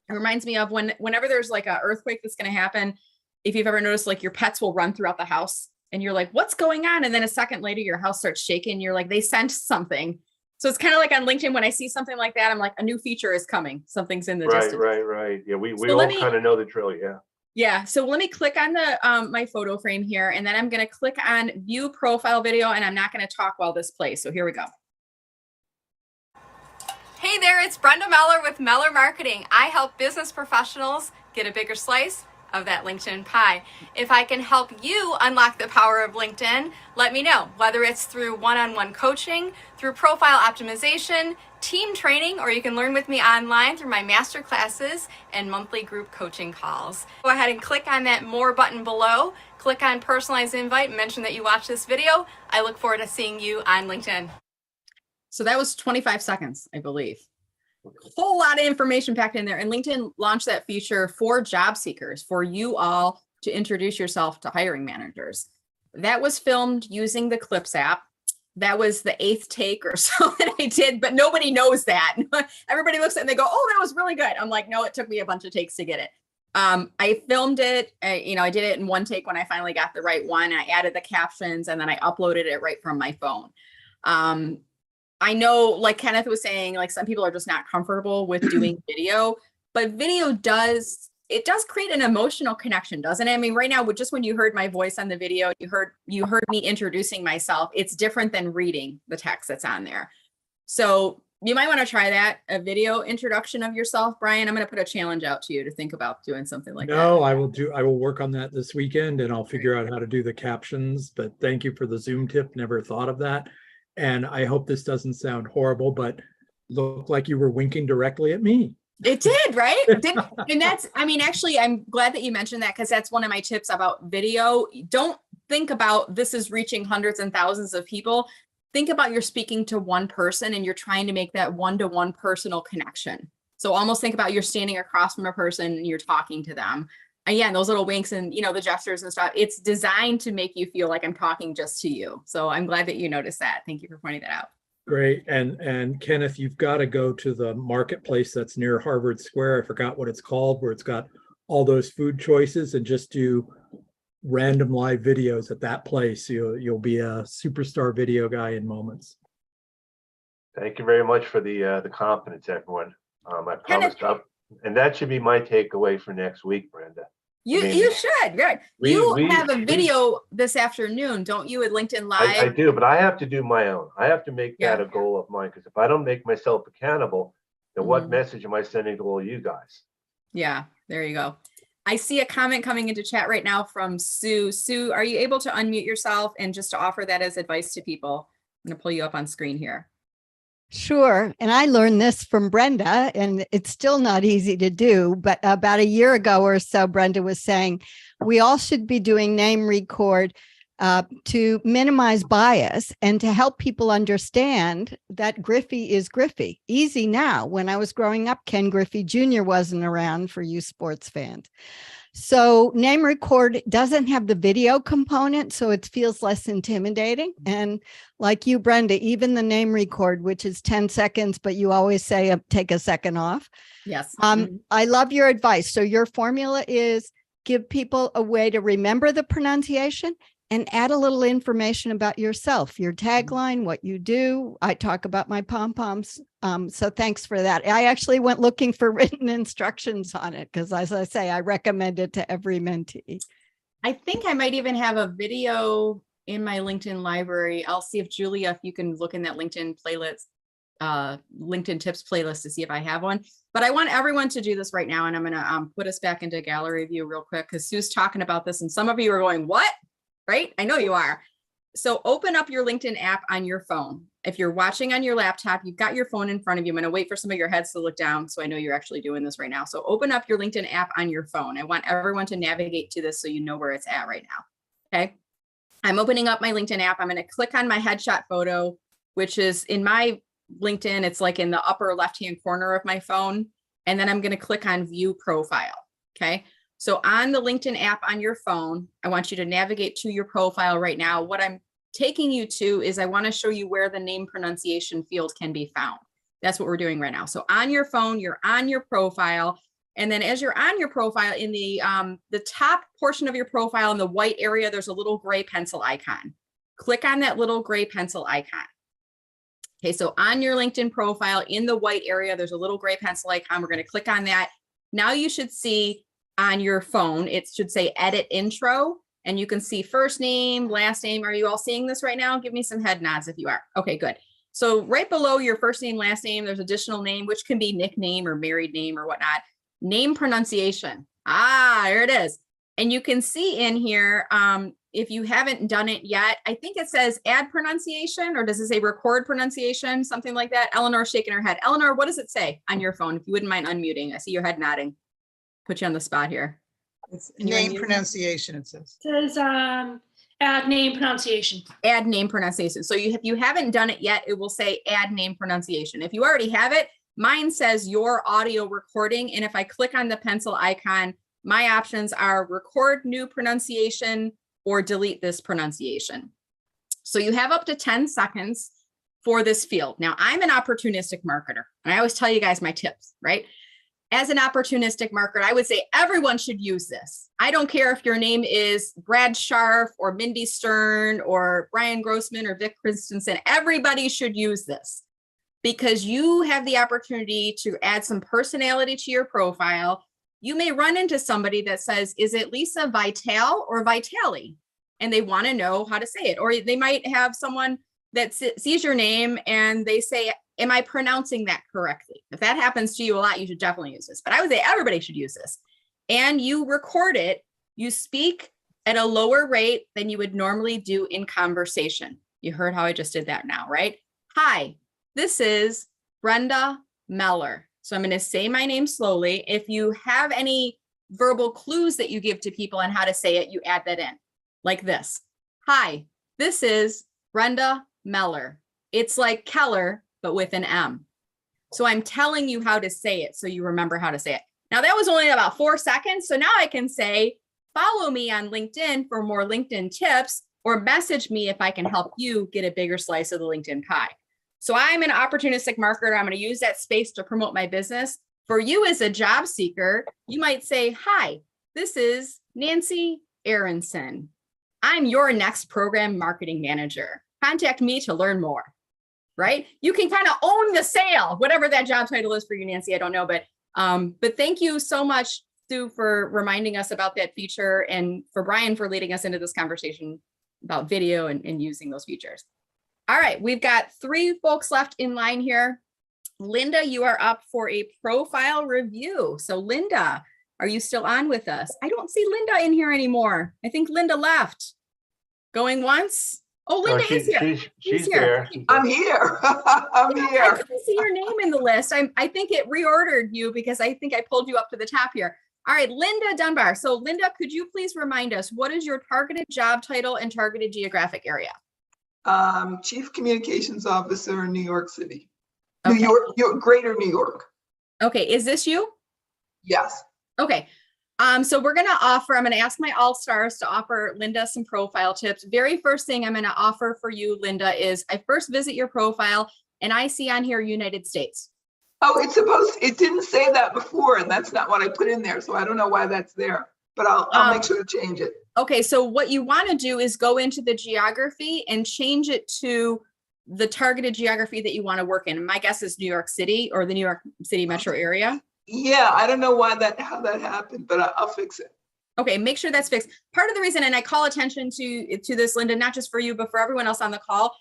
It reminds me of whenever there's like an earthquake that's going to happen. If you've ever noticed, like your pets will run throughout the house and you're like, what's going on? And then a second later, your house starts shaking. You're like, they sent something. So it's kind of like on LinkedIn, when I see something like that, I'm like, a new feature is coming. Something's in the Right, distance. right. Yeah, we So all let me- kind of know the drill. Yeah. Yeah. So let me click on the my photo frame here, and then I'm going to click on view profile video, and I'm not going to talk while this plays. So here we go. Hey there, it's Brenda Meller with Meller Marketing. I help business professionals get a bigger slice of that LinkedIn pie. If I can help you unlock the power of LinkedIn, let me know, whether it's through one-on-one coaching, through profile optimization, team training, or you can learn with me online through my master classes and monthly group coaching calls. Go ahead and click on that more button below, click on personalized invite, mention that you watched this video. I look forward to seeing you on LinkedIn. So that was 25 seconds, I believe. Whole lot of information packed in there. And LinkedIn launched that feature for job seekers, for you all to introduce yourself to hiring managers. That was filmed using the Clips app. That was the 8th take or so that I did, but nobody knows that. Everybody looks at it and they go, oh, that was really good. I'm like, no, it took me a bunch of takes to get it. I filmed it, I did it in one take when I finally got the right one. I added the captions and then I uploaded it right from my phone. I know, like Kenneth was saying, like some people are just not comfortable with doing video, but video does create an emotional connection, doesn't it? I mean, right now, just when you heard my voice on the video, you heard me introducing myself. It's different than reading the text that's on there. So you might want to try that, a video introduction of yourself. Brian, I'm going to put a challenge out to you to think about doing something like that. No, I will work on that this weekend and I'll figure out how to do the captions, but thank you for the Zoom tip. Never thought of that. And I hope this doesn't sound horrible, but look like you were winking directly at me. It did, right? And that's, I mean, actually, I'm glad that you mentioned that, because that's one of my tips about video. Don't think about this is reaching hundreds and thousands of people. Think about you're speaking to one person and you're trying to make that one-to-one personal connection. So almost think about you're standing across from a person and you're talking to them. Again, those little winks and, the gestures and stuff, it's designed to make you feel like I'm talking just to you. So I'm glad that you noticed that. Thank you for pointing that out. Great. And Kenneth, you've got to go to the marketplace that's near Harvard Square. I forgot what it's called, where it's got all those food choices, and just do random live videos at that place. You'll be a superstar video guy in moments. Thank you very much for the confidence, everyone. I promised Kenneth, and that should be my takeaway for next week, Brenda. You should, right? You have a video this afternoon, don't you, at LinkedIn Live? I do, but I have to do my own. I have to make that a goal of mine, because if I don't make myself accountable, then what message am I sending to all you guys? Yeah, there you go. I see a comment coming into chat right now from Sue. Sue, are you able to unmute yourself and just to offer that as advice to people? I'm going to pull you up on screen here. Sure. And I learned this from Brenda, and it's still not easy to do. But about a year ago or so, Brenda was saying we all should be doing name record to minimize bias and to help people understand that Griffey is Griffey. Easy now. When I was growing up, Ken Griffey Jr. wasn't around, for you sports fans. So name record doesn't have the video component, so it feels less intimidating. And like you, Brenda, even the name record, which is 10 seconds, but you always say take a second off. Yes. I love your advice. So your formula is give people a way to remember the pronunciation and add a little information about yourself, your tagline, what you do. I talk about my pom-poms. So thanks for that. I actually went looking for written instructions on it because, as I say, I recommend it to every mentee. I think I might even have a video in my LinkedIn library. I'll see if Julia, if you can look in that LinkedIn playlist, LinkedIn tips playlist to see if I have one. But I want everyone to do this right now. And I'm going to put us back into gallery view real quick because Sue's talking about this. And some of you are going, what? Right? I know you are. So open up your LinkedIn app on your phone. If you're watching on your laptop, you've got your phone in front of you. I'm going to wait for some of your heads to look down so I know you're actually doing this right now. So open up your LinkedIn app on your phone. I want everyone to navigate to this so you know where it's at right now. Okay. I'm opening up my LinkedIn app. I'm going to click on my headshot photo, which is in my LinkedIn. It's like in the upper left-hand corner of my phone. And then I'm going to click on view profile. Okay. So on the LinkedIn app on your phone, I want you to navigate to your profile right now. What I'm taking you to is I want to show you where the name pronunciation field can be found. That's what we're doing right now. So on your phone, you're on your profile. And then as you're on your profile, in the top portion of your profile in the white area, there's a little gray pencil icon. Click on that little gray pencil icon. Okay, so on your LinkedIn profile in the white area, there's a little gray pencil icon. We're going to click on that. Now you should see on your phone, it should say edit intro, and you can see first name, last name. Are you all seeing this right now? Give me some head nods if you are. Okay, good. So right below your first name, last name, there's additional name, which can be nickname or married name or whatnot. Name pronunciation. There it is. And you can see in here, if you haven't done it yet, I think it says add pronunciation, or does it say record pronunciation? Something like that. Eleanor's shaking her head. Eleanor, what does it say on your phone? If you wouldn't mind unmuting. I see your head nodding. Put you on the spot here. It's name pronunciation, it says. It says add name pronunciation. Add name pronunciation. So if you haven't done it yet, it will say add name pronunciation. If you already have it, mine says your audio recording. And if I click on the pencil icon, my options are record new pronunciation or delete this pronunciation. So you have up to 10 seconds for this field. Now, I'm an opportunistic marketer. And I always tell you guys my tips, right? As an opportunistic marketer, I would say everyone should use this. I don't care if your name is Brad Scharf or Mindy Stern or Brian Grossman or Vic Christensen. Everybody should use this because you have the opportunity to add some personality to your profile. You may run into somebody that says, is it Lisa Vitale or Vitale? And they want to know how to say it. Or they might have someone that sees your name and they say, am I pronouncing that correctly? If that happens to you a lot, you should definitely use this. But I would say everybody should use this. And you record it. You speak at a lower rate than you would normally do in conversation. You heard how I just did that now, right? Hi, this is Brenda Meller. So I'm going to say my name slowly. If you have any verbal clues that you give to people on how to say it, you add that in like this. Hi, this is Brenda Meller. It's like Keller, but with an M. So I'm telling you how to say it so you remember how to say it. Now that was only about 4 seconds. So now I can say, follow me on LinkedIn for more LinkedIn tips, or message me if I can help you get a bigger slice of the LinkedIn pie. So I'm an opportunistic marketer. I'm going to use that space to promote my business. For you as a job seeker, you might say, hi, this is Nancy Aronson. I'm your next program marketing manager. Contact me to learn more. Right? You can kind of own the sale, whatever that job title is for you, Nancy. I don't know, but thank you so much, Sue, for reminding us about that feature, and for Brian for leading us into this conversation about video and using those features. All right, we've got 3 folks left in line here. Linda, you are up for a profile review. So Linda, are you still on with us? I don't see Linda in here anymore. I think Linda left. Going once. Oh, Linda is here. She's here. I'm here. I'm here. I couldn't see your name in the list. I think it reordered you because I think I pulled you up to the top here. All right, Linda Dunbar. So Linda, could you please remind us, what is your targeted job title and targeted geographic area? Chief Communications Officer in New York City. Okay. New York, Greater New York. Okay, is this you? Yes. Okay, So we're going to offer, I'm going to ask my all-stars to offer Linda some profile tips. Very first thing I'm going to offer for you, Linda, is I first visit your profile and I see on here United States. Oh, it didn't say that before, and that's not what I put in there, so I don't know why that's there, but I'll make sure to change it. Okay, so what you want to do is go into the geography and change it to the targeted geography that you want to work in. And my guess is New York City or the New York City metro area. Yeah, I don't know how that happened, but I'll fix it. Okay, make sure that's fixed. Part of the reason, and I call attention to this, Linda, not just for you, but for everyone else on the call.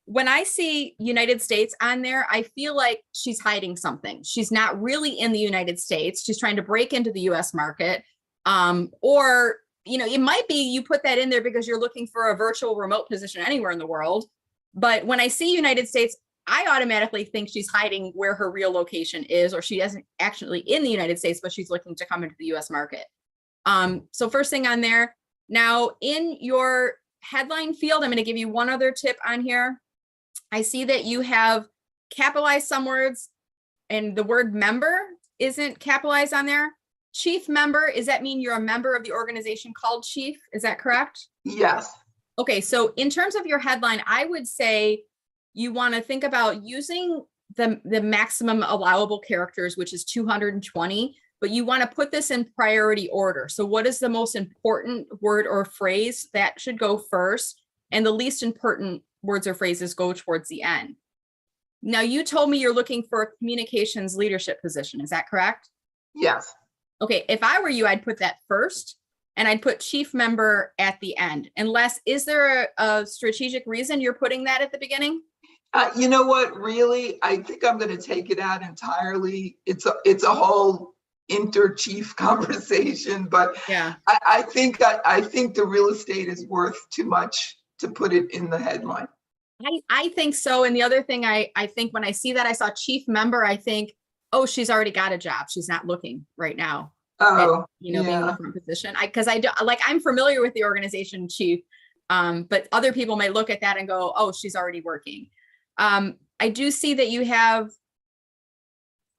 When I see United States on there, I feel like she's hiding something. She's not really in the United States. She's trying to break into the US market. Or, it might be you put that in there because you're looking for a virtual remote position anywhere in the world. But when I see United States, I automatically think she's hiding where her real location is, or she isn't actually in the United States, but she's looking to come into the US market. So first thing on there. Now in your headline field, I'm going to give you one other tip on here. I see that you have capitalized some words and the word member isn't capitalized on there. Chief member, does that mean you're a member of the organization called Chief? Is that correct? Yes. Okay, so in terms of your headline, I would say you want to think about using the maximum allowable characters, which is 220, but you want to put this in priority order. So what is the most important word or phrase that should go first? And the least important words or phrases go towards the end. Now, you told me you're looking for a communications leadership position. Is that correct? Yes. Okay, if I were you, I'd put that first and I'd put chief member at the end. Unless, is there a strategic reason you're putting that at the beginning? You know what, really, I think I'm going to take it out entirely. It's a whole inter-chief conversation, but yeah, I think the real estate is worth too much to put it in the headline. I think so. And the other thing I think when I see that I saw chief member, I think, oh, she's already got a job. She's not looking right now. Oh, being in the front position. I'm familiar with the organization chief, but other people might look at that and go, oh, she's already working. I do see that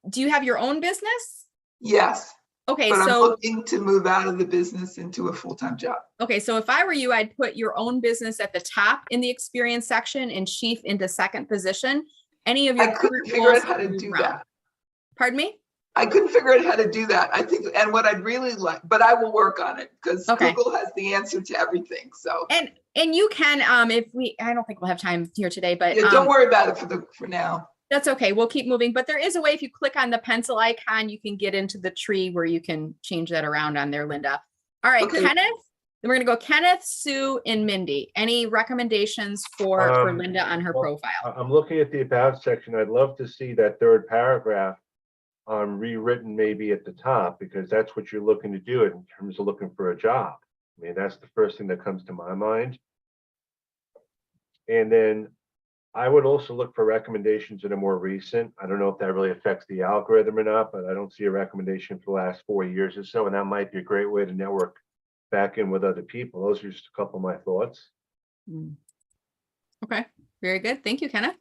do you have your own business? Yes. Okay, but so I'm looking to move out of the business into a full-time job. Okay, so if I were you, I'd put your own business at the top in the experience section and chief into second position. Any of your I couldn't figure out how to do that. Pardon me? I couldn't figure out how to do that. I think, and what I'd really like, but I will work on it because Google has the answer to everything. So and you can I don't think we'll have time here today, but yeah, don't worry about it for now. That's okay. We'll keep moving, but there is a way. If you click on the pencil icon, you can get into the tree where you can change that around on there, Linda. All right, okay. Kenneth. Then we're gonna go Kenneth, Sue, and Mindy. Any recommendations for Linda on her profile? I'm looking at the about section. I'd love to see that third paragraph rewritten maybe at the top, because that's what you're looking to do in terms of looking for a job. I mean, that's the first thing that comes to my mind. And then I would also look for recommendations that are more recent. I don't know if that really affects the algorithm or not, but I don't see a recommendation for the last 4 years or so, and that might be a great way to network back in with other people. Those are just a couple of my thoughts. Okay, very good. Thank you, Kenneth.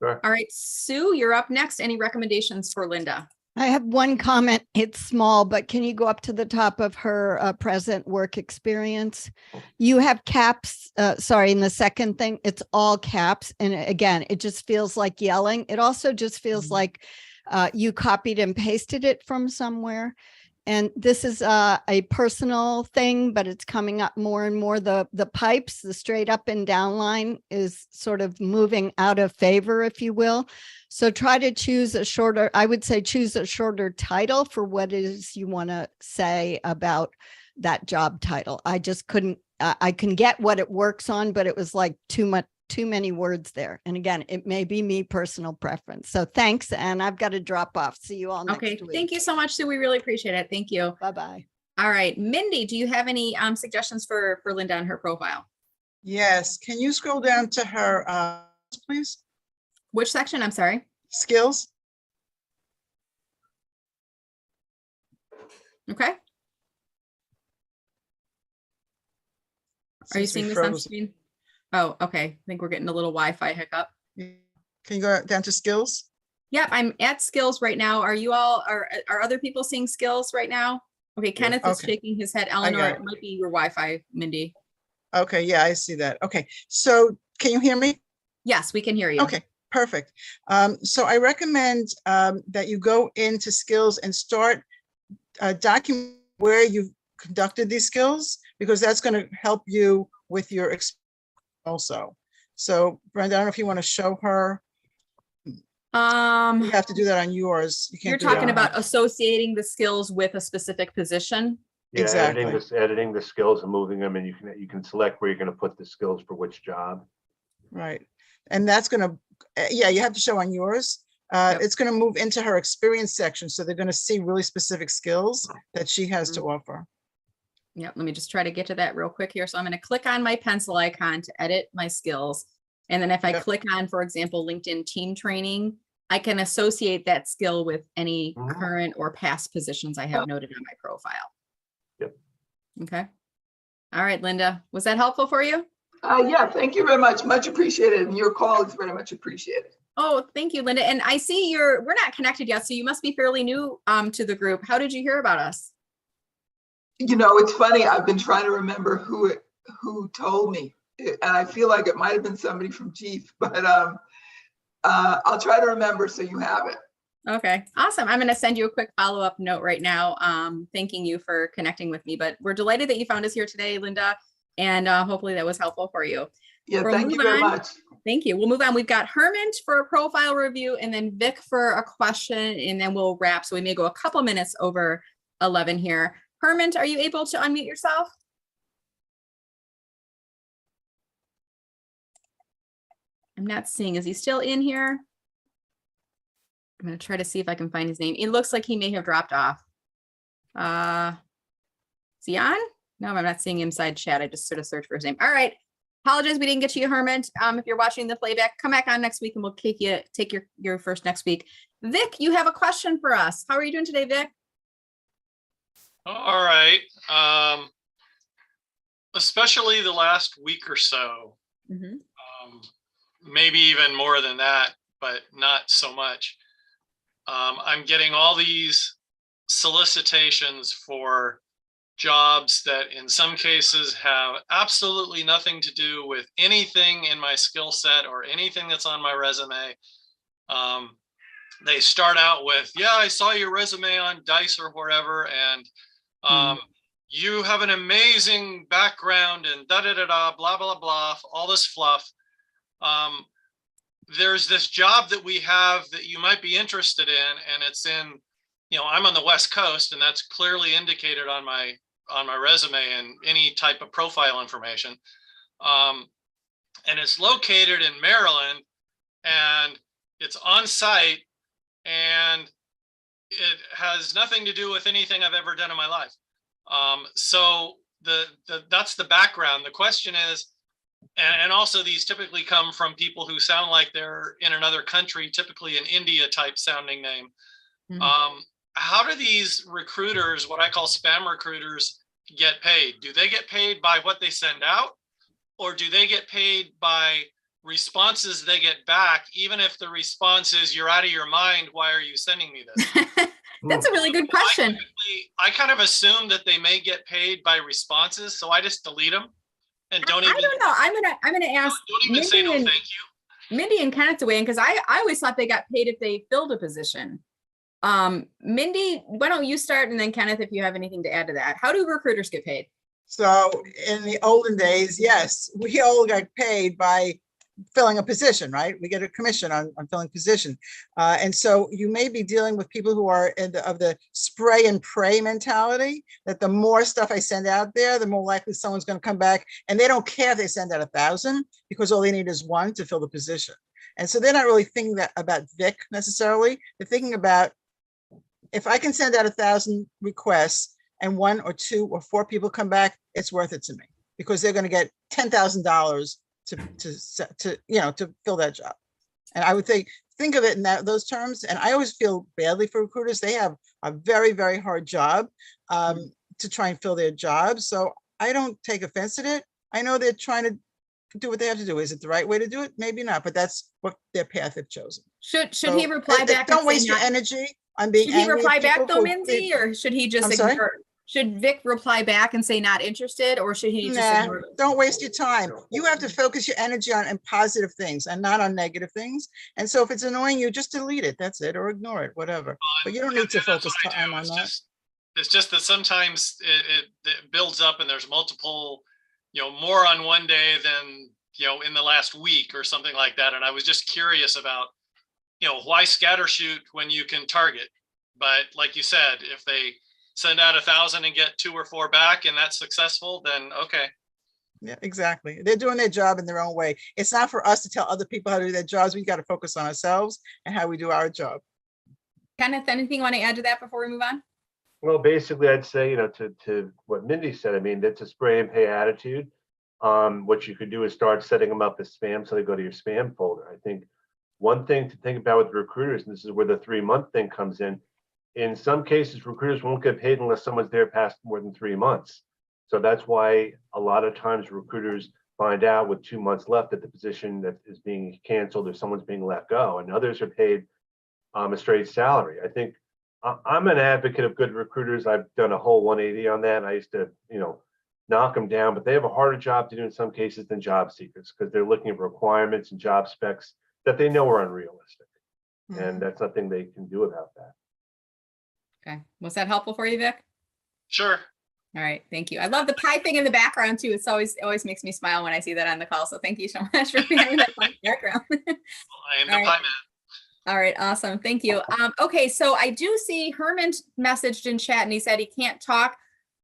Sure. All right, Sue, you're up next. Any recommendations for Linda? I have one comment. It's small, but can you go up to the top of her present work experience? You have caps, in the second thing, it's all caps. And again, it just feels like yelling. It also just feels like you copied and pasted it from somewhere. And this is a personal thing, but it's coming up more and more. The pipes, the straight up and down line is sort of moving out of favor, if you will. So try to choose a shorter, I would say choose a shorter title for what it is you want to say about that job title. I just couldn't, I can get what it works on, but it was like too many words there. And again, it may be me personal preference. So thanks. And I've got to drop off. See you all next week. Thank you so much, Sue. We really appreciate it. Thank you. Bye-bye. All right. Mindy, do you have any suggestions for Linda on her profile? Yes. Can you scroll down to her, please? Which section? I'm sorry. Skills. Okay. Are you seeing this on screen? Oh, okay. I think we're getting a little Wi-Fi hiccup. Can you go down to skills? Yep, I'm at skills right now. Are you all, are other people seeing skills right now? Okay, Kenneth is Okay. shaking his head. Eleanor, got it might be your Wi-Fi, Mindy. Okay, yeah, I see that. Okay, so can you hear me? Yes, we can hear you. Okay, perfect. So I recommend that you go into skills and start document where you've conducted these skills, because that's going to help you with your experience also. So Brenda, I don't know if you want to show her. You have to do that on yours. You You're can't do it talking on about mine. associating the skills with a specific position. Yeah, Exactly. editing the skills and moving them, and you can select where you're going to put the skills for which job. Right. And that's going to, yeah, you have to show on yours. It's going to move into her experience section. So they're going to see really specific skills that she has to offer. Yeah, let me just try to get to that real quick here. So I'm going to click on my pencil icon to edit my skills. And then if I click on, for example, LinkedIn team training, I can associate that skill with any current or past positions I have noted on my profile. Yep. Okay. All right, Linda, was that helpful for you? Yeah, thank you very much. Much appreciated. And your call is very much appreciated. Oh, thank you, Linda. And I see we're not connected yet, so you must be fairly new to the group. How did you hear about us? You know, it's funny. I've been trying to remember who told me, and I feel like it might have been somebody from Chief, but I'll try to remember so you have it. Okay, awesome. I'm going to send you a quick follow-up note right now, thanking you for connecting with me. But we're delighted that you found us here today, Linda, and hopefully that was helpful for you. Yeah, We'll thank you move very on. much. Thank you. We'll move on. We've got Herman for a profile review, and then Vic for a question, and then we'll wrap. So we may go a couple minutes over 11 here. Herman, are you able to unmute yourself? I'm not seeing. Is he still in here? I'm going to try to see if I can find his name. It looks like he may have dropped off. Is he on? No, I'm not seeing him inside chat. I just sort of searched for his name. All right. Apologize, we didn't get to you, Herman. If you're watching the playback, come back on next week and we'll take your first next week. Vic, you have a question for us. How are you doing today, Vic? All right. Especially the last week or so, maybe even more than that, but not so much. I'm getting all these solicitations for jobs that in some cases have absolutely nothing to do with anything in my skill set or anything that's on my resume. They start out with, yeah, I saw your resume on Dice or wherever, and you have an amazing background and da-da-da-da, blah, blah, blah, all this fluff. There's this job that we have that you might be interested in, and it's in, I'm on the West Coast, and that's clearly indicated on my resume and any type of profile information. And it's located in Maryland, and it's on site, and it has nothing to do with anything I've ever done in my life. So that's the background. The question is, and also these typically come from people who sound like they're in another country, typically an India type sounding name. How do these recruiters, what I call spam recruiters, get paid? Do they get paid by what they send out, or do they get paid by responses they get back, even if the response is, you're out of your mind, why are you sending me this? That's a really good question. I kind of assume that they may get paid by responses, so I just delete them and don't even. I don't know. I'm gonna ask. Don't even say no, thank you. Mindy and Kenneth away, because I always thought they got paid if they filled a position. Mindy, why don't you start, and then Kenneth, if you have anything to add to that. How do recruiters get paid? So in the olden days, yes, we all got paid by filling a position, right? We get a commission on filling position. And so you may be dealing with people who are of the spray and pray mentality, that the more stuff I send out there, the more likely someone's going to come back, and they don't care if they send out 1,000, because all they need is one to fill the position. And so they're not really thinking about Vic necessarily. They're thinking about, if I can send out 1,000 requests and 1 or 2 or 4 people come back, it's worth it to me, because they're going to get $10,000 to fill that job. And I would think of it in those terms. And I always feel badly for recruiters. They have a very, very hard job to try and fill their jobs. So I don't take offense at it. I know they're trying to do what they have to do. Is it the right way to do it? Maybe not, but that's what their path they've chosen. Should he reply back? Don't waste your energy on being angry. Should he reply back though, who, Mindy, or should he just should Vic reply back and say not interested, or should he just Nah, ignore it? don't waste your time. You have to focus your energy on positive things and not on negative things. And so if it's annoying you, just delete it. That's it, or ignore it, whatever. But you don't need to And that's focus what I do. time on that. It's just that sometimes it builds up and there's multiple, more on one day than, in the last week or something like that. And I was just curious about, why scattershoot when you can target? But like you said, if they send out 1,000 and get 2 or 4 back and that's successful, then okay. Yeah, exactly. They're doing their job in their own way. It's not for us to tell other people how to do their jobs. We got to focus on ourselves and how we do our job. Kenneth, anything you want to add to that before we move on? Well, basically, I'd say, to what Mindy said, I mean, it's a spray and pay attitude. What you could do is start setting them up as spam so they go to your spam folder. I think one thing to think about with recruiters, and this is where the 3-month thing comes in some cases, recruiters won't get paid unless someone's there past more than 3 months. So that's why a lot of times recruiters find out with 2 months left that the position that is being canceled or someone's being let go, and others are paid a straight salary. I think I'm an advocate of good recruiters. I've done a whole 180 on that. I used to, knock them down, but they have a harder job to do in some cases than job seekers because they're looking at requirements and job specs that they know are unrealistic. And that's nothing they can do about that. Okay. Was that helpful for you, Vic? Sure. All right. Thank you. I love the pie thing in the background too. It's always makes me smile when I see that on the call. So thank you so much for having that fun background. I am the All right. pie man. All right, awesome. Thank you. Okay, so I do see Herman messaged in chat and he said he can't talk.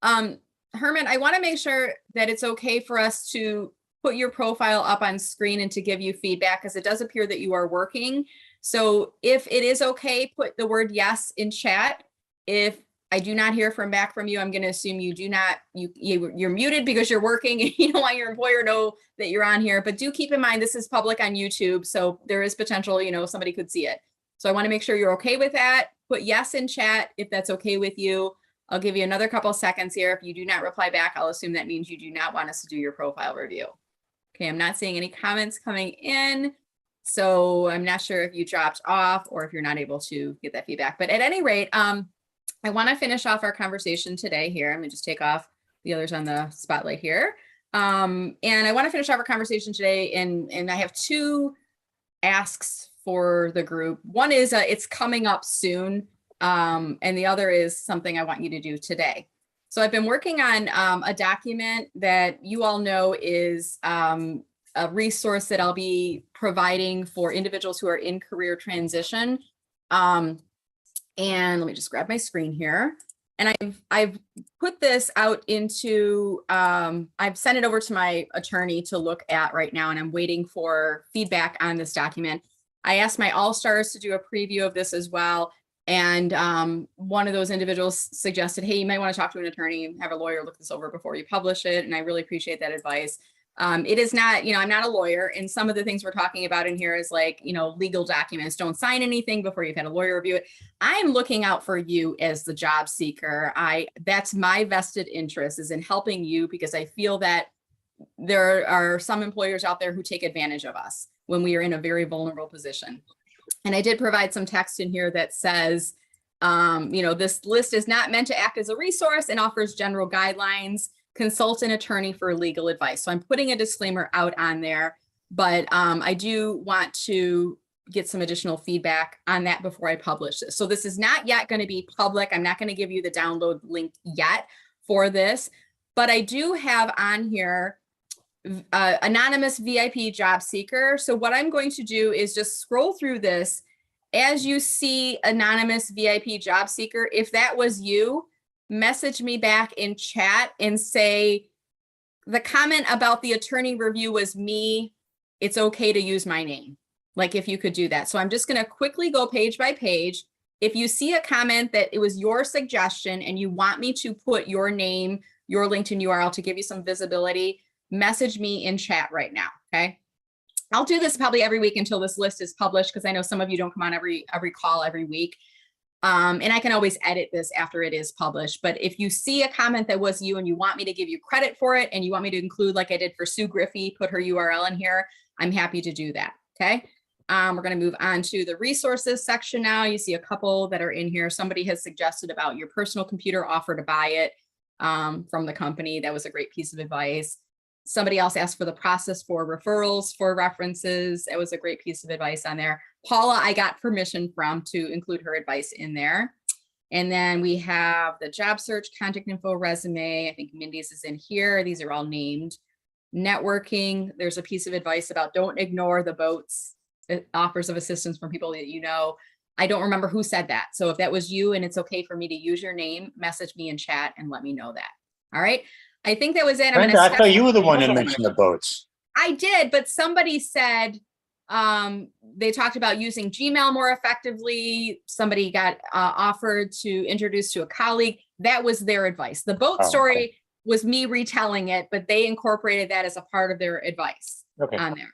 Herman, I want to make sure that it's okay for us to put your profile up on screen and to give you feedback because it does appear that you are working. So if it is okay, put the word yes in chat. If I do not hear back from you, I'm going to assume you do not, you're muted because you're working and you don't want your employer to know that you're on here. But do keep in mind, this is public on YouTube. So there is potential, somebody could see it. So I want to make sure you're okay with that. Put yes in chat if that's okay with you. I'll give you another couple seconds here. If you do not reply back, I'll assume that means you do not want us to do your profile review. Okay, I'm not seeing any comments coming in. So I'm not sure if you dropped off or if you're not able to get that feedback. But at any rate, I want to finish off our conversation today here. I'm going to just take off the others on the spotlight here. And I want to finish off our conversation today. And I have 2 asks for the group. One is it's coming up soon. And the other is something I want you to do today. So I've been working on a document that you all know is a resource that I'll be providing for individuals who are in career transition. And let me just grab my screen here. And I've put this out into, I've sent it over to my attorney to look at right now, and I'm waiting for feedback on this document. I asked my all-stars to do a preview of this as well. And one of those individuals suggested, hey, you might want to talk to an attorney, have a lawyer look this over before you publish it. And I really appreciate that advice. It is not, I'm not a lawyer, and some of the things we're talking about in here is like, legal documents. Don't sign anything before you've had a lawyer review it. I'm looking out for you as the job seeker. That's my vested interest, is in helping you, because I feel that there are some employers out there who take advantage of us when we are in a very vulnerable position. And I did provide some text in here that says, this list is not meant to act as a resource and offers general guidelines. Consult an attorney for legal advice. So I'm putting a disclaimer out on there, but I do want to get some additional feedback on that before I publish this. So this is not yet going to be public. I'm not going to give you the download link yet for this, but I do have on here anonymous VIP job seeker. So what I'm going to do is just scroll through this. As you see anonymous VIP job seeker, if that was you, message me back in chat and say, the comment about the attorney review was me. It's okay to use my name. Like, if you could do that. So I'm just going to quickly go page by page. If you see a comment that it was your suggestion and you want me to put your name, your LinkedIn URL to give you some visibility, message me in chat right now. Okay. I'll do this probably every week until this list is published, because I know some of you don't come on every call every week. And I can always edit this after it is published. But if you see a comment that was you and you want me to give you credit for it, and you want me to include, like I did for Sue Griffey, put her URL in here, I'm happy to do that. Okay. We're going to move on to the resources section now. You see a couple that are in here. Somebody has suggested about your personal computer, offer to buy it. from the company. That was a great piece of advice. Somebody else asked for the process for referrals, for references. It was a great piece of advice on there. Paula, I got permission from to include her advice in there. And then we have the job search, contact info, resume. I think Mindy's is in here. These are all named. Networking, there's a piece of advice about don't ignore the boats, offers of assistance from people that you know. I don't remember who said that. So if that was you and it's okay for me to use your name, message me in chat and let me know that. All right. I think that was it. Brenda, I thought you were the one that mentioned the boats. I did, but somebody said they talked about using Gmail more effectively. Somebody got offered to introduce to a colleague. That was their advice. The boat story was me retelling it, but they incorporated that as a part of their advice on there.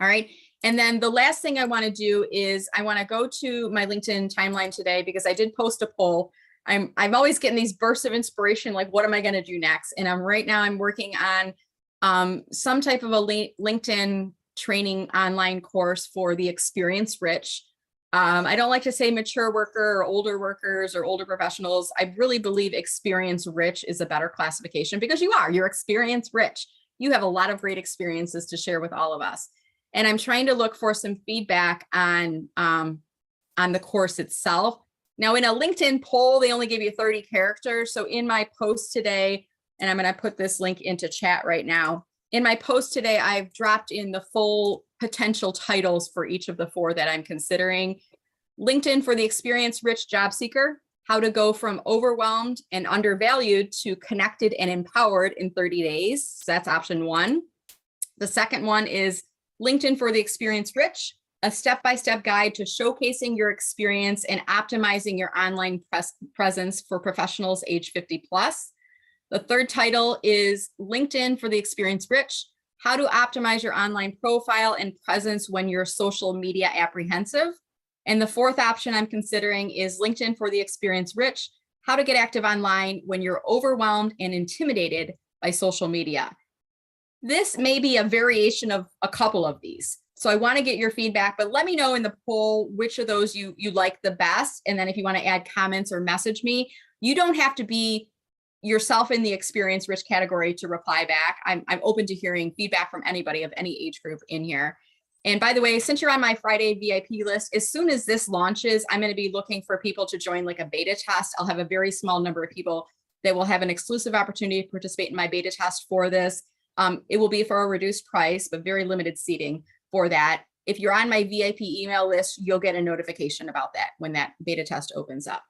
All right. And then the last thing I want to do is I want to go to my LinkedIn timeline today because I did post a poll. I'm always getting these bursts of inspiration, like what am I going to do next? And right now I'm working on some type of a LinkedIn training online course for the experience rich. I don't like to say mature worker or older workers or older professionals. I really believe experience rich is a better classification because you're experience rich. You have a lot of great experiences to share with all of us. And I'm trying to look for some feedback on the course itself. Now in a LinkedIn poll, they only give you 30 characters. So in my post today, and I'm going to put this link into chat right now. In my post today, I've dropped in the full potential titles for each of the 4 that I'm considering. LinkedIn for the experience rich job seeker, how to go from overwhelmed and undervalued to connected and empowered in 30 days. So that's option 1. The second one is LinkedIn for the experience rich, a step-by-step guide to showcasing your experience and optimizing your online presence for professionals age 50 plus. The third title is LinkedIn for the experience rich, how to optimize your online profile and presence when you're social media apprehensive. And the fourth option I'm considering is LinkedIn for the experience rich, how to get active online when you're overwhelmed and intimidated by social media. This may be a variation of a couple of these. So I want to get your feedback, but let me know in the poll which of those you like the best. And then if you want to add comments or message me, you don't have to be yourself in the experience rich category to reply back. I'm open to hearing feedback from anybody of any age group in here. And by the way, since you're on my Friday VIP list, as soon as this launches, I'm going to be looking for people to join like a beta test. I'll have a very small number of people that will have an exclusive opportunity to participate in my beta test for this. It will be for a reduced price, but very limited seating for that. If you're on my VIP email list, you'll get a notification about that when that beta test opens up.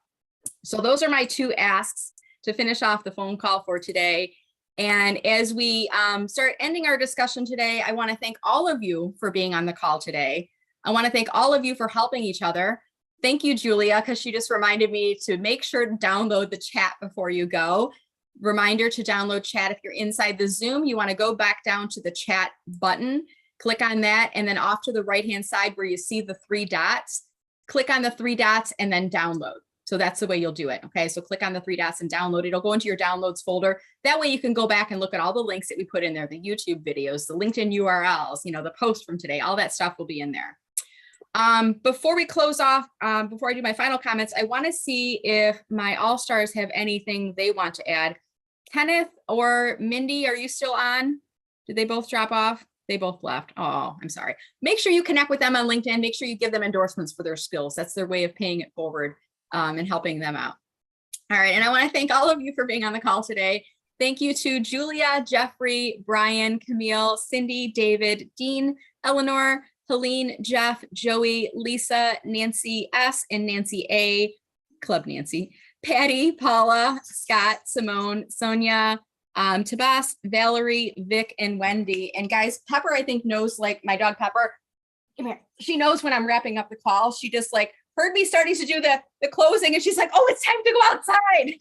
So those are my 2 asks to finish off the phone call for today. And as we start ending our discussion today, I want to thank all of you for being on the call today. I want to thank all of you for helping each other. Thank you, Julia, because she just reminded me to make sure to download the chat before you go. Reminder to download chat. If you're inside the Zoom, you want to go back down to the chat button, click on that, and then off to the right-hand side where you see the 3 dots, click on the 3 dots and then download. So that's the way you'll do it. Okay, so click on the 3 dots and download. It'll go into your downloads folder. That way you can go back and look at all the links that we put in there, the YouTube videos, the LinkedIn URLs, the post from today, all that stuff will be in there. Before we close off, before I do my final comments, I want to see if my all-stars have anything they want to add. Kenneth or Mindy, are you still on? Did they both drop off? They both left. Oh, I'm sorry. Make sure you connect with them on LinkedIn. Make sure you give them endorsements for their skills. That's their way of paying it forward and helping them out. All right. And I want to thank all of you for being on the call today. Thank you to Julia, Jeffrey, Brian, Camille, Cindy, David, Dean, Eleanor, Helene, Jeff, Joey, Lisa, Nancy S, and Nancy A, Club Nancy, Patty, Paula, Scott, Simone, Sonia, Tabas, Valerie, Vic, and Wendy. And guys, Pepper, I think knows, like my dog Pepper, come here. She knows when I'm wrapping up the call. She just like heard me starting to do the closing and she's like, oh, it's time to go outside.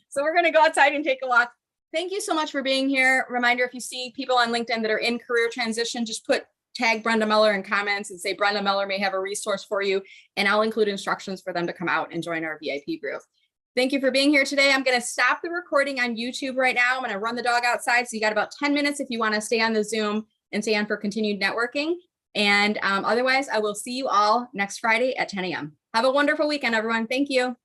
So we're going to go outside and take a walk. Thank you so much for being here. Reminder, if you see people on LinkedIn that are in career transition, just tag Brenda Meller in comments and say Brenda Meller may have a resource for you, and I'll include instructions for them to come out and join our VIP group. Thank you for being here today. I'm going to stop the recording on YouTube right now. I'm going to run the dog outside. So you got about 10 minutes if you want to stay on the Zoom and stay on for continued networking. And otherwise, I will see you all next Friday at 10 a.m. Have a wonderful weekend, everyone. Thank you.